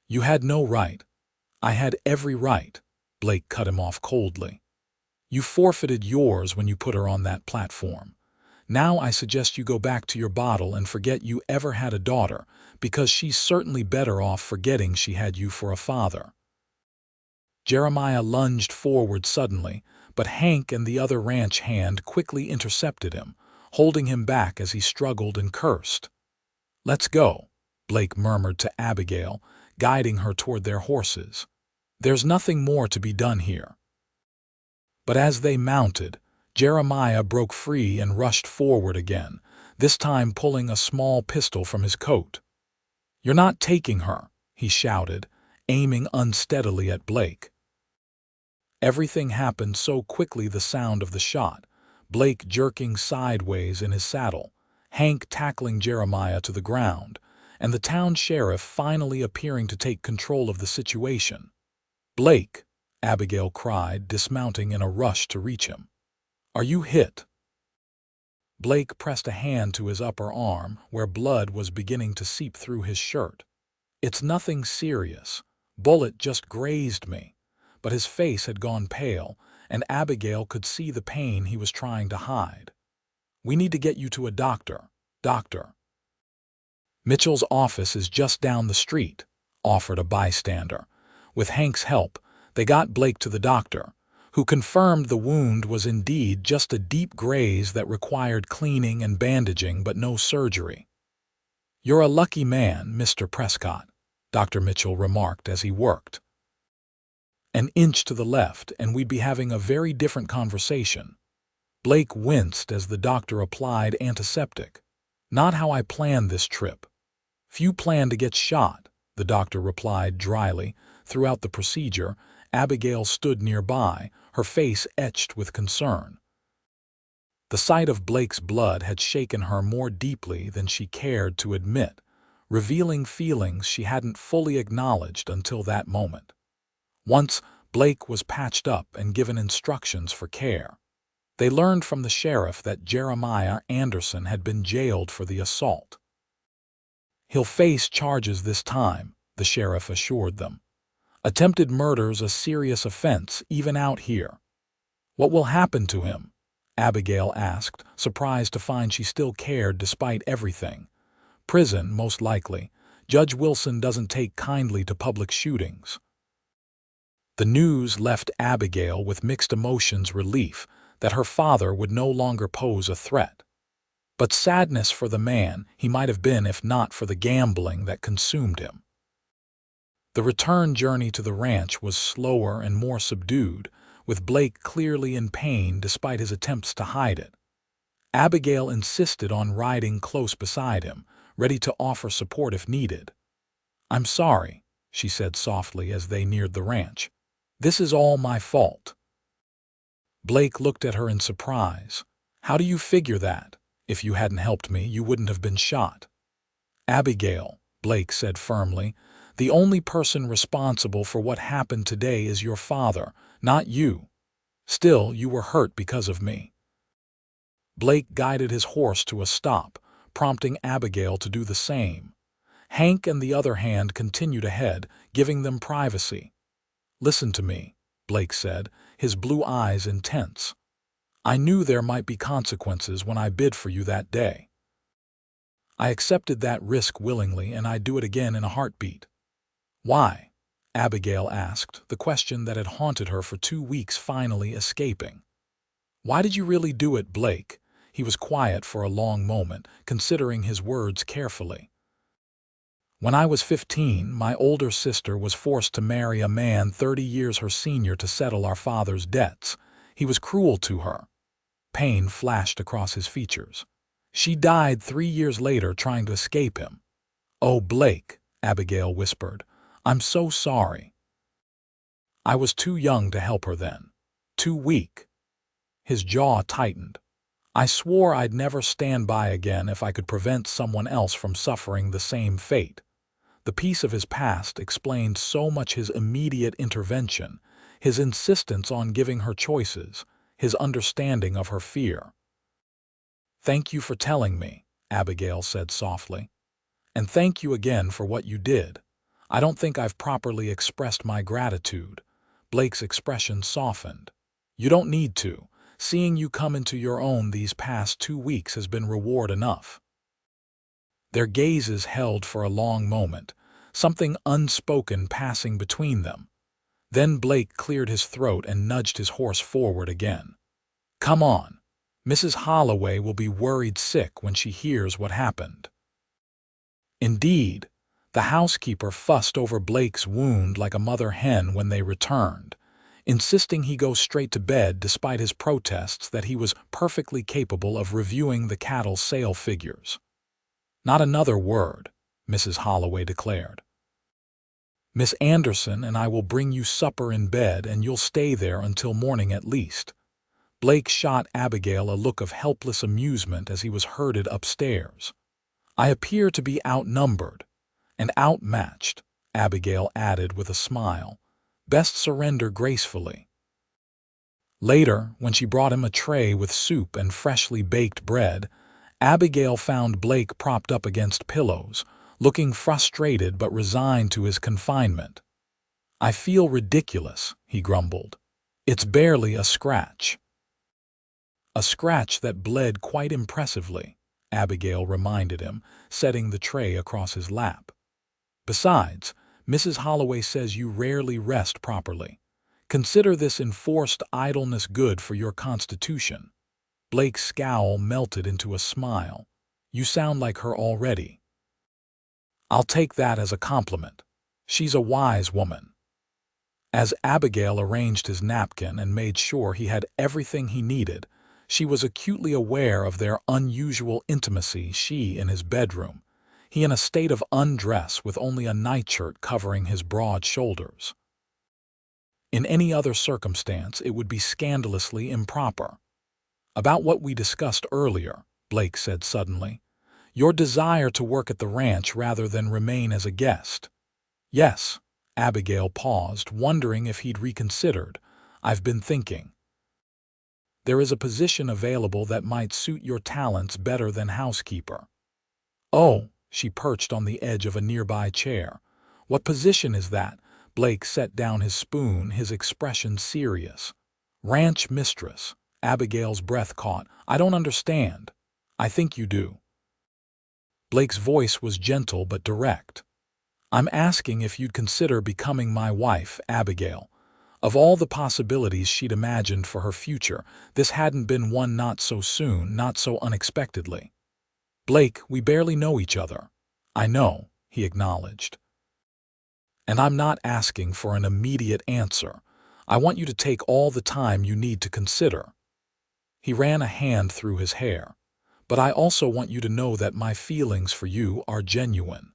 "You had no right." "I had every right," Blake cut him off coldly. "You forfeited yours when you put her on that platform. Now I suggest you go back to your bottle and forget you ever had a daughter, because she's certainly better off forgetting she had you for a father." Jeremiah lunged forward suddenly, but Hank and the other ranch hand quickly intercepted him, holding him back as he struggled and cursed. "Let's go," Blake murmured to Abigail, guiding her toward their horses. "There's nothing more to be done here." But as they mounted, Jeremiah broke free and rushed forward again, this time pulling a small pistol from his coat. "You're not taking her," he shouted, aiming unsteadily at Blake. Everything happened so quickly, the sound of the shot, Blake jerking sideways in his saddle, Hank tackling Jeremiah to the ground, and the town sheriff finally appearing to take control of the situation. "Blake," Abigail cried, dismounting in a rush to reach him. "Are you hit?" Blake pressed a hand to his upper arm, where blood was beginning to seep through his shirt. "It's nothing serious. Bullet just grazed me." But his face had gone pale, and Abigail could see the pain he was trying to hide. "We need to get you to a doctor. Doctor." "Mitchell's office is just down the street," offered a bystander. With Hank's help, they got Blake to the doctor, who confirmed the wound was indeed just a deep graze that required cleaning and bandaging but no surgery. "You're a lucky man, Mr. Prescott," Dr. Mitchell remarked as he worked. "An inch to the left, and we'd be having a very different conversation." Blake winced as the doctor applied antiseptic. "Not how I planned this trip." "Few plan to get shot," the doctor replied dryly. Throughout the procedure, Abigail stood nearby, her face etched with concern. The sight of Blake's blood had shaken her more deeply than she cared to admit, revealing feelings she hadn't fully acknowledged until that moment. Once, Blake was patched up and given instructions for care. They learned from the sheriff that Jeremiah Anderson had been jailed for the assault. "He'll face charges this time," the sheriff assured them. "Attempted murder's a serious offense, even out here." "What will happen to him?" Abigail asked, surprised to find she still cared despite everything. "Prison, most likely. Judge Wilson doesn't take kindly to public shootings." The news left Abigail with mixed emotions: relief that her father would no longer pose a threat, but sadness for the man he might have been if not for the gambling that consumed him. The return journey to the ranch was slower and more subdued, with Blake clearly in pain despite his attempts to hide it. Abigail insisted on riding close beside him, ready to offer support if needed. "I'm sorry," she said softly as they neared the ranch. "This is all my fault." Blake looked at her in surprise. "How do you figure that? If you hadn't helped me, you wouldn't have been shot." "Abigail," Blake said firmly, "the only person responsible for what happened today is your father, not you. Still, you were hurt because of me." Blake guided his horse to a stop, prompting Abigail to do the same. Hank and the other hand continued ahead, giving them privacy. "Listen to me," Blake said, his blue eyes intense. "I knew there might be consequences when I bid for you that day. I accepted that risk willingly, and I'd do it again in a heartbeat." "Why?" Abigail asked, the question that had haunted her for 2 weeks finally escaping. Why did you really do it, Blake? He was quiet for a long moment, considering his words carefully. When I was 15, my older sister was forced to marry a man 30 years her senior to settle our father's debts. He was cruel to her. Pain flashed across his features. She died 3 years later trying to escape him. Oh, Blake, Abigail whispered. I'm so sorry. I was too young to help her then. Too weak. His jaw tightened. I swore I'd never stand by again if I could prevent someone else from suffering the same fate. The piece of his past explained so much: his immediate intervention, his insistence on giving her choices, his understanding of her fear. Thank you for telling me, Abigail said softly. And thank you again for what you did. I don't think I've properly expressed my gratitude. Blake's expression softened. You don't need to. Seeing you come into your own these past 2 weeks has been reward enough. Their gazes held for a long moment, something unspoken passing between them. Then Blake cleared his throat and nudged his horse forward again. Come on. Mrs. Holloway will be worried sick when she hears what happened. Indeed, the housekeeper fussed over Blake's wound like a mother hen when they returned, insisting he go straight to bed despite his protests that he was perfectly capable of reviewing the cattle sale figures. Not another word, Mrs. Holloway declared. Miss Anderson and I will bring you supper in bed and you'll stay there until morning at least. Blake shot Abigail a look of helpless amusement as he was herded upstairs. I appear to be outnumbered and outmatched, Abigail added with a smile. Best surrender gracefully. Later, when she brought him a tray with soup and freshly baked bread, Abigail found Blake propped up against pillows, looking frustrated but resigned to his confinement. I feel ridiculous, he grumbled. It's barely a scratch. A scratch that bled quite impressively, Abigail reminded him, setting the tray across his lap. Besides, Mrs. Holloway says you rarely rest properly. Consider this enforced idleness good for your constitution. Blake's scowl melted into a smile. You sound like her already. I'll take that as a compliment. She's a wise woman. As Abigail arranged his napkin and made sure he had everything he needed, she was acutely aware of their unusual intimacy, she in his bedroom, he in a state of undress with only a nightshirt covering his broad shoulders. In any other circumstance, it would be scandalously improper. About what we discussed earlier, Blake said suddenly. Your desire to work at the ranch rather than remain as a guest. Yes, Abigail paused, wondering if he'd reconsidered. I've been thinking. There is a position available that might suit your talents better than housekeeper. Oh, she perched on the edge of a nearby chair. What position is that? Blake set down his spoon, his expression serious. Ranch mistress. Abigail's breath caught. I don't understand. I think you do. Blake's voice was gentle but direct. I'm asking if you'd consider becoming my wife, Abigail. Of all the possibilities she'd imagined for her future, this hadn't been one. Not so soon, not so unexpectedly. Blake, we barely know each other. I know, he acknowledged. And I'm not asking for an immediate answer. I want you to take all the time you need to consider. He ran a hand through his hair. But I also want you to know that my feelings for you are genuine.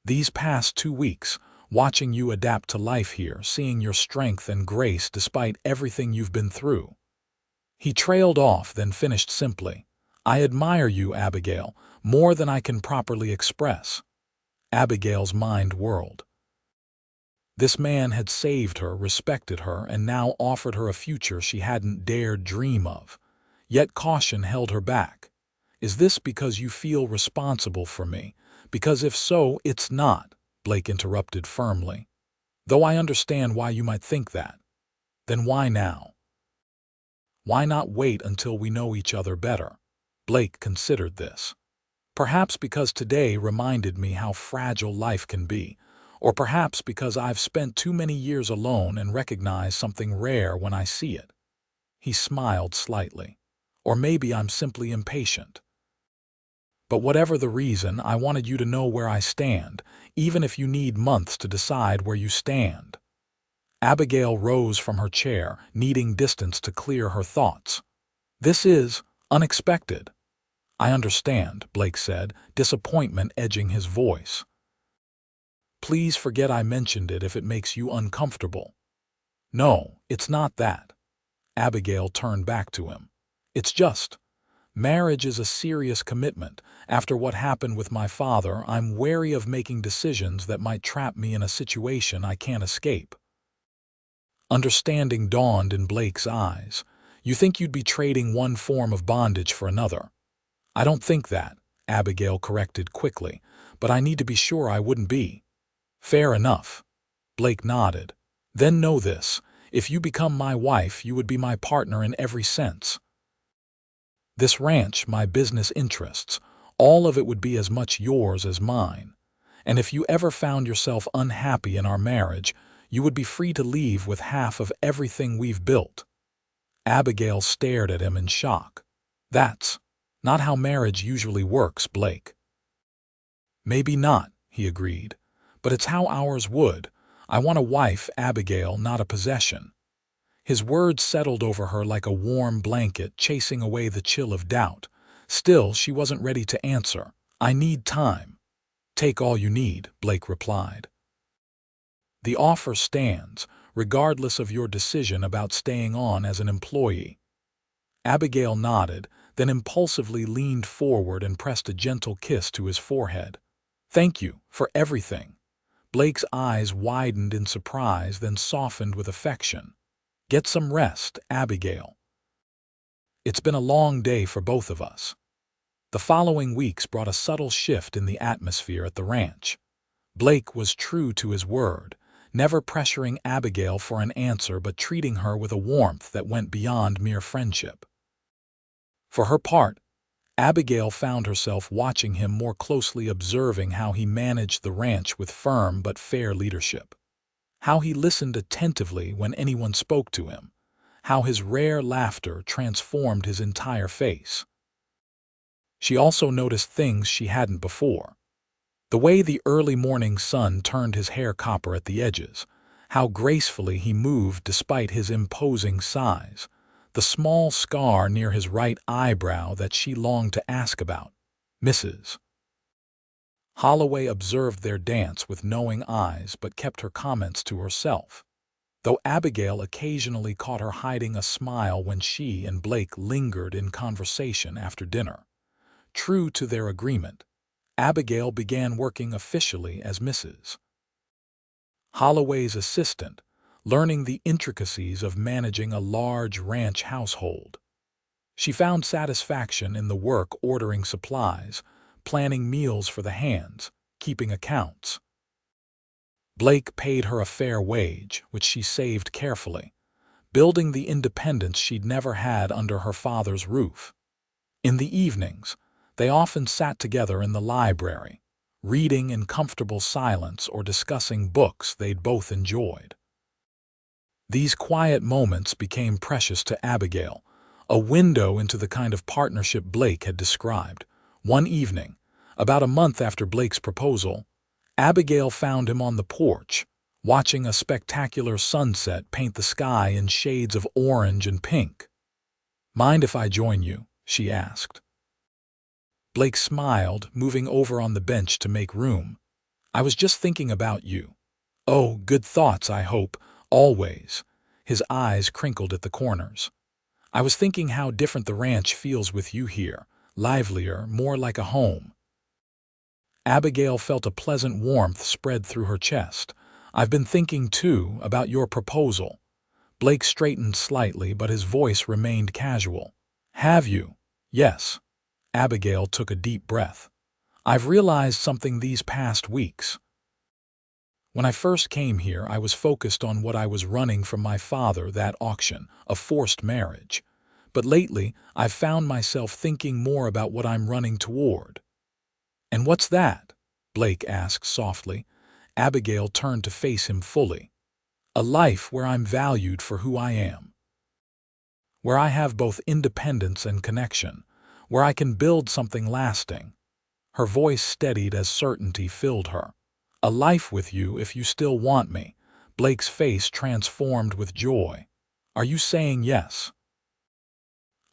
These past 2 weeks, watching you adapt to life here, seeing your strength and grace despite everything you've been through. He trailed off, then finished simply. I admire you, Abigail, more than I can properly express. Abigail's mind whirled. This man had saved her, respected her, and now offered her a future she hadn't dared dream of. Yet caution held her back. Is this because you feel responsible for me? Because if so, it's not, Blake interrupted firmly. Though I understand why you might think that. Then why now? Why not wait until we know each other better? Blake considered this. Perhaps because today reminded me how fragile life can be, or perhaps because I've spent too many years alone and recognize something rare when I see it. He smiled slightly. Or maybe I'm simply impatient. But whatever the reason, I wanted you to know where I stand, even if you need months to decide where you stand. Abigail rose from her chair, needing distance to clear her thoughts. This is unexpected. I understand, Blake said, disappointment edging his voice. Please forget I mentioned it if it makes you uncomfortable. No, it's not that. Abigail turned back to him. It's just, marriage is a serious commitment. After what happened with my father, I'm wary of making decisions that might trap me in a situation I can't escape. Understanding dawned in Blake's eyes. You think you'd be trading one form of bondage for another. I don't think that, Abigail corrected quickly, but I need to be sure I wouldn't be. Fair enough. Blake nodded. Then know this, if you become my wife, you would be my partner in every sense. This ranch, my business interests, all of it would be as much yours as mine. And if you ever found yourself unhappy in our marriage, you would be free to leave with half of everything we've built. Abigail stared at him in shock. That's not how marriage usually works, Blake. Maybe not, he agreed, but it's how ours would. I want a wife, Abigail, not a possession. His words settled over her like a warm blanket, chasing away the chill of doubt. Still, she wasn't ready to answer. I need time. Take all you need, Blake replied. The offer stands, regardless of your decision about staying on as an employee. Abigail nodded, then impulsively leaned forward and pressed a gentle kiss to his forehead. Thank you for everything. Blake's eyes widened in surprise, then softened with affection. Get some rest, Abigail. It's been a long day for both of us. The following weeks brought a subtle shift in the atmosphere at the ranch. Blake was true to his word, never pressuring Abigail for an answer but treating her with a warmth that went beyond mere friendship. For her part, Abigail found herself watching him more closely, observing how he managed the ranch with firm but fair leadership. How he listened attentively when anyone spoke to him. How his rare laughter transformed his entire face. She also noticed things she hadn't before. The way the early morning sun turned his hair copper at the edges, how gracefully he moved despite his imposing size, the small scar near his right eyebrow that she longed to ask about. Mrs. Holloway observed their dance with knowing eyes but kept her comments to herself, though Abigail occasionally caught her hiding a smile when she and Blake lingered in conversation after dinner. True to their agreement, Abigail began working officially as Mrs. Holloway's assistant, learning the intricacies of managing a large ranch household. She found satisfaction in the work ordering supplies, planning meals for the hands, keeping accounts. Blake paid her a fair wage, which she saved carefully, building the independence she'd never had under her father's roof. In the evenings, they often sat together in the library, reading in comfortable silence or discussing books they'd both enjoyed. These quiet moments became precious to Abigail, a window into the kind of partnership Blake had described. One evening, about a month after Blake's proposal, Abigail found him on the porch, watching a spectacular sunset paint the sky in shades of orange and pink. "Mind if I join you?" she asked. Blake smiled, moving over on the bench to make room. "I was just thinking about you." "Oh, good thoughts, I hope. Always." His eyes crinkled at the corners. "I was thinking how different the ranch feels with you here. Livelier, more like a home." Abigail felt a pleasant warmth spread through her chest. "I've been thinking, too, about your proposal." Blake straightened slightly, but his voice remained casual. "Have you?" "Yes." Abigail took a deep breath. "I've realized something these past weeks. When I first came here, I was focused on what I was running from my father, that auction, a forced marriage. But lately, I've found myself thinking more about what I'm running toward." "And what's that?" Blake asked softly. Abigail turned to face him fully. "A life where I'm valued for who I am." where I have both independence and connection, where I can build something lasting." Her voice steadied as certainty filled her. "A life with you if you still want me." Blake's face transformed with joy. "Are you saying yes?"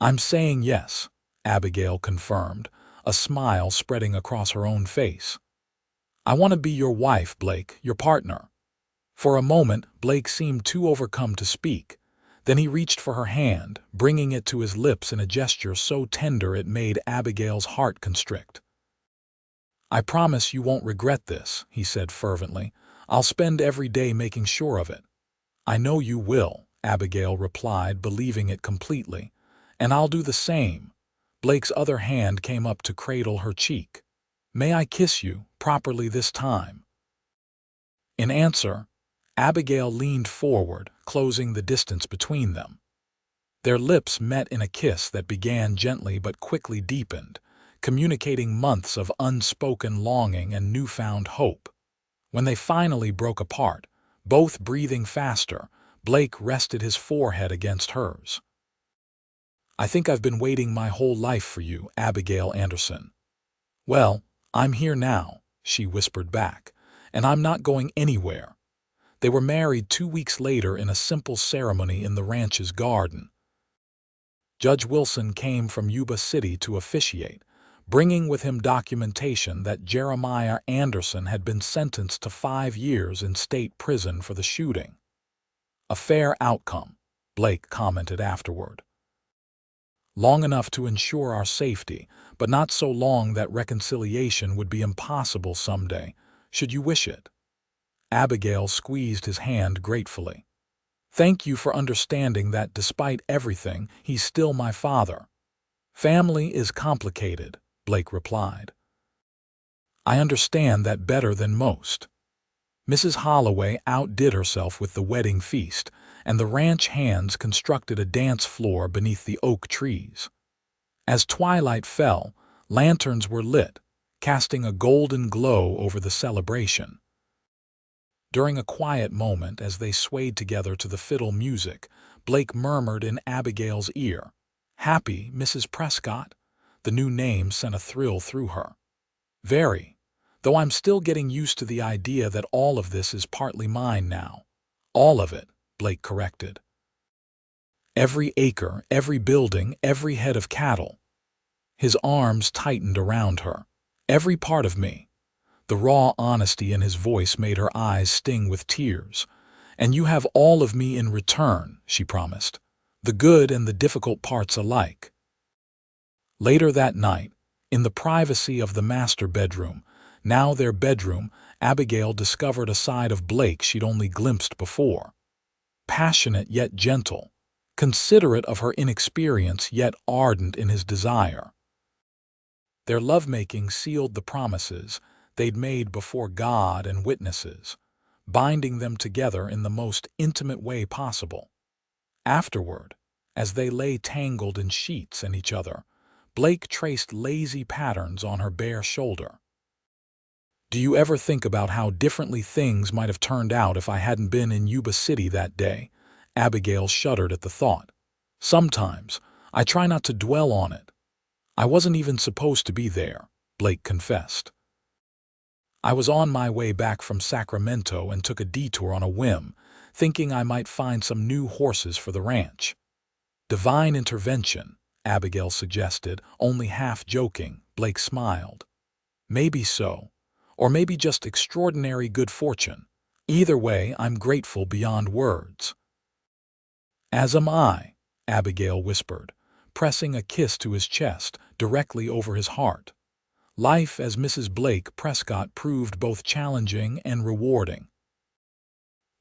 "I'm saying yes," Abigail confirmed, a smile spreading across her own face. "I want to be your wife, Blake, your partner." For a moment, Blake seemed too overcome to speak. Then he reached for her hand, bringing it to his lips in a gesture so tender it made Abigail's heart constrict. "I promise you won't regret this," he said fervently. "I'll spend every day making sure of it." "I know you will," Abigail replied, believing it completely. "And I'll do the same." Blake's other hand came up to cradle her cheek. "May I kiss you, properly this time?" In answer, Abigail leaned forward, closing the distance between them. Their lips met in a kiss that began gently but quickly deepened, communicating months of unspoken longing and newfound hope. When they finally broke apart, both breathing faster, Blake rested his forehead against hers. "I think I've been waiting my whole life for you, Abigail Anderson." "Well, I'm here now," she whispered back, "and I'm not going anywhere." They were married 2 weeks later in a simple ceremony in the ranch's garden. Judge Wilson came from Yuba City to officiate, bringing with him documentation that Jeremiah Anderson had been sentenced to 5 years in state prison for the shooting. "A fair outcome," Blake commented afterward. "Long enough to ensure our safety, but not so long that reconciliation would be impossible someday, should you wish it." Abigail squeezed his hand gratefully. "Thank you for understanding that despite everything, he's still my father." "Family is complicated," Blake replied. "I understand that better than most." Mrs. Holloway outdid herself with the wedding feast, and the ranch hands constructed a dance floor beneath the oak trees. As twilight fell, lanterns were lit, casting a golden glow over the celebration. During a quiet moment as they swayed together to the fiddle music, Blake murmured in Abigail's ear, "Happy, Mrs. Prescott?" The new name sent a thrill through her. "Very, though I'm still getting used to the idea that all of this is partly mine now." "All of it," Blake corrected. "Every acre, every building, every head of cattle." His arms tightened around her. "Every part of me." The raw honesty in his voice made her eyes sting with tears. "And you have all of me in return," she promised. "The good and the difficult parts alike." Later that night, in the privacy of the master bedroom, now their bedroom, Abigail discovered a side of Blake she'd only glimpsed before. Passionate yet gentle, considerate of her inexperience yet ardent in his desire. Their lovemaking sealed the promises they'd made before God and witnesses, binding them together in the most intimate way possible. Afterward, as they lay tangled in sheets and each other, Blake traced lazy patterns on her bare shoulder. "Do you ever think about how differently things might have turned out if I hadn't been in Yuba City that day?" Abigail shuddered at the thought. "Sometimes, I try not to dwell on it." "I wasn't even supposed to be there," Blake confessed. "I was on my way back from Sacramento and took a detour on a whim, thinking I might find some new horses for the ranch." "Divine intervention," Abigail suggested, only half joking. Blake smiled. "Maybe so, or maybe just extraordinary good fortune. Either way, I'm grateful beyond words." "As am I," Abigail whispered, pressing a kiss to his chest, directly over his heart. Life as Mrs. Blake Prescott proved both challenging and rewarding.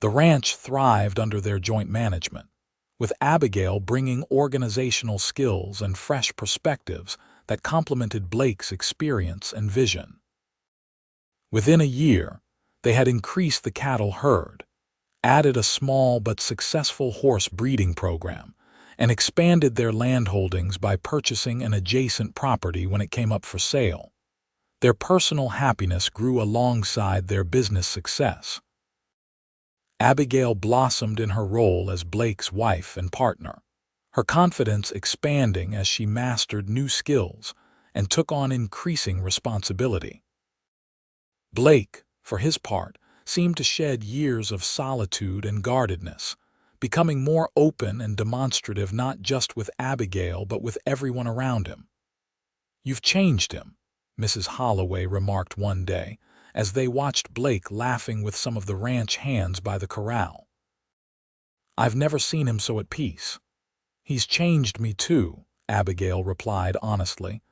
The ranch thrived under their joint management, with Abigail bringing organizational skills and fresh perspectives that complemented Blake's experience and vision. Within a year, they had increased the cattle herd, added a small but successful horse breeding program, and expanded their land holdings by purchasing an adjacent property when it came up for sale. Their personal happiness grew alongside their business success. Abigail blossomed in her role as Blake's wife and partner. her confidence expanding as she mastered new skills and took on increasing responsibility. Blake, for his part, seemed to shed years of solitude and guardedness, becoming more open and demonstrative not just with Abigail but with everyone around him. "You've changed him," Mrs. Holloway remarked one day, as they watched Blake laughing with some of the ranch hands by the corral. "I've never seen him so at peace." "He's changed me too," Abigail replied honestly.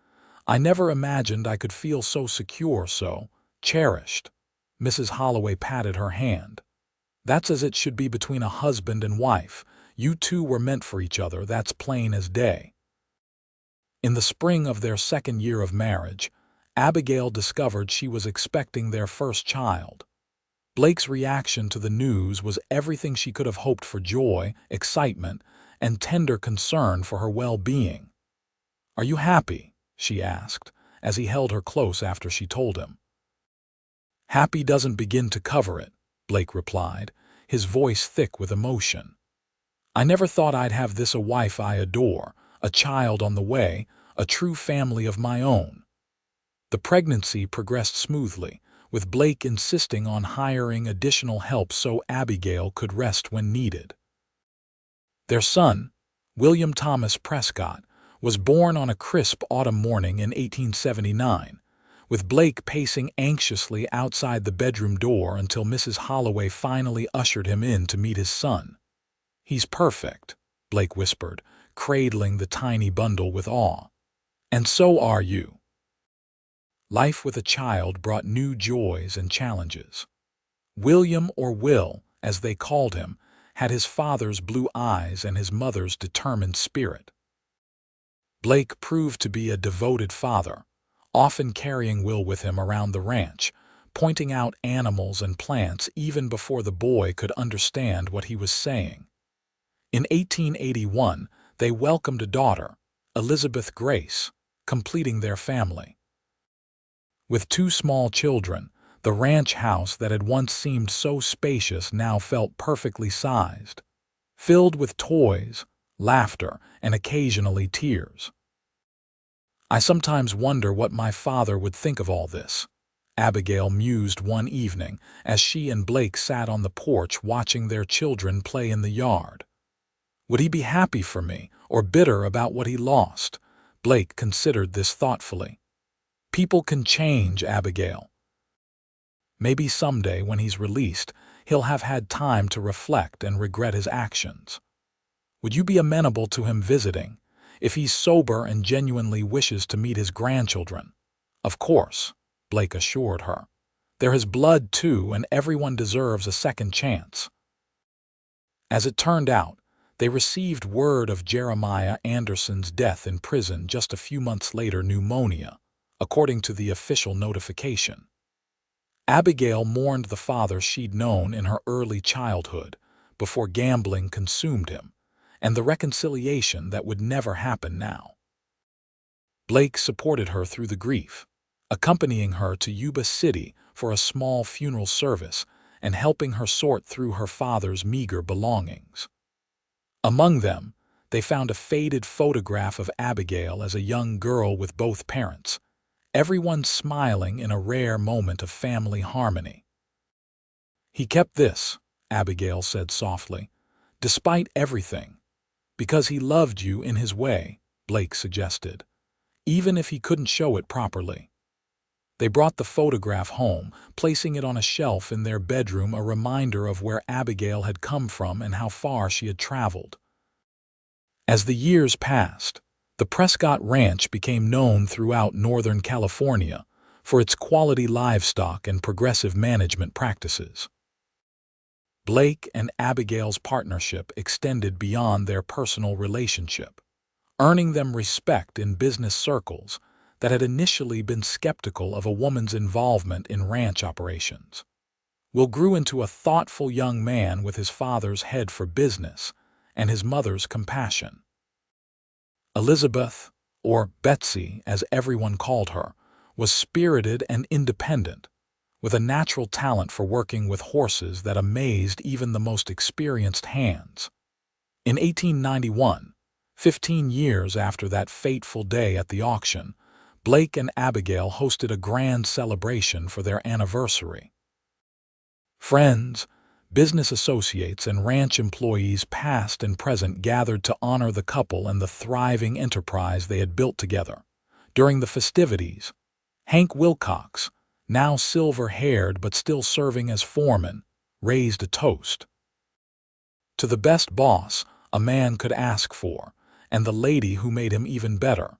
"I never imagined I could feel so secure, so cherished." Mrs. Holloway patted her hand. "That's as it should be between a husband and wife. You two were meant for each other, that's plain as day." In the spring of their second year of marriage, Abigail discovered she was expecting their first child. Blake's reaction to the news was everything she could have hoped for: joy, excitement, and tender concern for her well-being. "Are you happy?" she asked, as he held her close after she told him. "Happy doesn't begin to cover it," Blake replied, his voice thick with emotion. "I never thought I'd have this: a wife I adore, a child on the way, a true family of my own." The pregnancy progressed smoothly, with Blake insisting on hiring additional help so Abigail could rest when needed. Their son, William Thomas Prescott, was born on a crisp autumn morning in 1879, with Blake pacing anxiously outside the bedroom door until Mrs. Holloway finally ushered him in to meet his son. "He's perfect," Blake whispered, cradling the tiny bundle with awe. "And so are you." Life with a child brought new joys and challenges. William, or Will, as they called him, had his father's blue eyes and his mother's determined spirit. Blake proved to be a devoted father, often carrying Will with him around the ranch, pointing out animals and plants even before the boy could understand what he was saying. In 1881, they welcomed a daughter, Elizabeth Grace, completing their family. With two small children, the ranch house that had once seemed so spacious now felt perfectly sized, filled with toys, laughter, and occasionally tears. "I sometimes wonder what my father would think of all this," Abigail mused one evening as she and Blake sat on the porch watching their children play in the yard. "Would he be happy for me, or bitter about what he lost?" Blake considered this thoughtfully. "People can change, Abigail. Maybe someday when he's released, he'll have had time to reflect and regret his actions. Would you be amenable to him visiting, if he's sober and genuinely wishes to meet his grandchildren?" "Of course," Blake assured her. "They're his blood too, and everyone deserves a second chance." As it turned out, they received word of Jeremiah Anderson's death in prison just a few months later: pneumonia, according to the official notification. Abigail mourned the father she'd known in her early childhood, before gambling consumed him, and the reconciliation that would never happen now. Blake supported her through the grief, accompanying her to Yuba City for a small funeral service and helping her sort through her father's meager belongings. Among them, they found a faded photograph of Abigail as a young girl with both parents, everyone smiling in a rare moment of family harmony. "He kept this," Abigail said softly, "despite everything, because he loved you in his way," Blake suggested, "even if he couldn't show it properly." They brought the photograph home, placing it on a shelf in their bedroom, a reminder of where Abigail had come from and how far she had traveled. As the years passed, the Prescott Ranch became known throughout Northern California for its quality livestock and progressive management practices. Blake and Abigail's partnership extended beyond their personal relationship, earning them respect in business circles that had initially been skeptical of a woman's involvement in ranch operations. Will grew into a thoughtful young man with his father's head for business and his mother's compassion. Elizabeth, or Betsy as everyone called her, was spirited and independent, with a natural talent for working with horses that amazed even the most experienced hands. In 1891, 15 years after that fateful day at the auction, Blake and Abigail hosted a grand celebration for their anniversary. Friends, business associates, and ranch employees past and present gathered to honor the couple and the thriving enterprise they had built together. During the festivities, Hank Wilcox, now silver-haired but still serving as foreman, raised a toast to the best boss a man could ask for, and the lady who made him even better.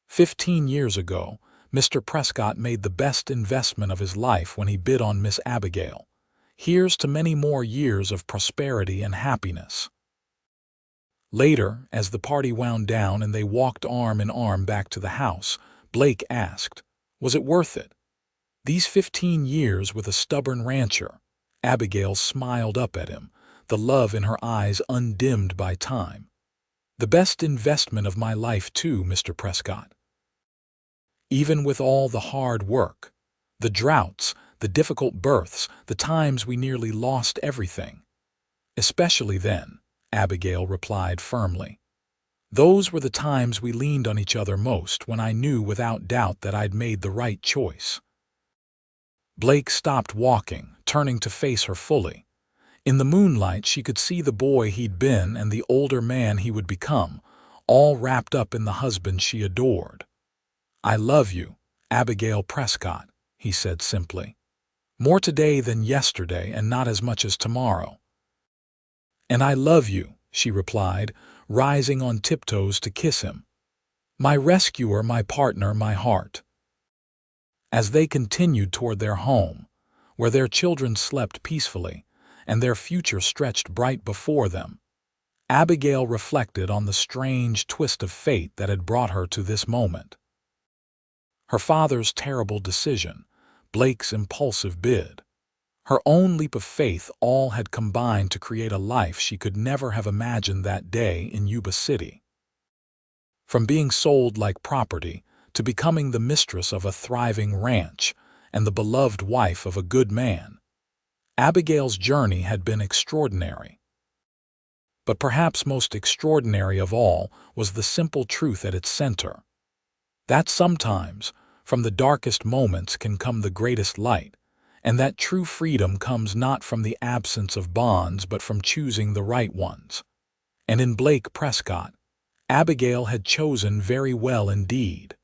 15 years ago, Mr. Prescott made the best investment of his life when he bid on Miss Abigail. Here's to many more years of prosperity and happiness. Later, as the party wound down and they walked arm in arm back to the house, Blake asked, "Was it worth it? These 15 years with a stubborn rancher?" Abigail smiled up at him, the love in her eyes undimmed by time. "The best investment of my life too, Mr. Prescott. Even with all the hard work, the droughts, the difficult births, the times we nearly lost everything." "Especially then," Abigail replied firmly. "Those were the times we leaned on each other most, when I knew without doubt that I'd made the right choice." Blake stopped walking, turning to face her fully. In the moonlight she could see the boy he'd been and the older man he would become, all wrapped up in the husband she adored. "I love you, Abigail Prescott," he said simply. "More today than yesterday and not as much as tomorrow." "And I love you," she replied, rising on tiptoes to kiss him. "My rescuer, my partner, my heart." As they continued toward their home, where their children slept peacefully and their future stretched bright before them, Abigail reflected on the strange twist of fate that had brought her to this moment. Her father's terrible decision, Blake's impulsive bid, her own leap of faith, all had combined to create a life she could never have imagined that day in Yuba City. From being sold like property to becoming the mistress of a thriving ranch and the beloved wife of a good man, Abigail's journey had been extraordinary. But perhaps most extraordinary of all was the simple truth at its center, that sometimes, from the darkest moments can come the greatest light, and that true freedom comes not from the absence of bonds but from choosing the right ones. And in Blake Prescott, Abigail had chosen very well indeed.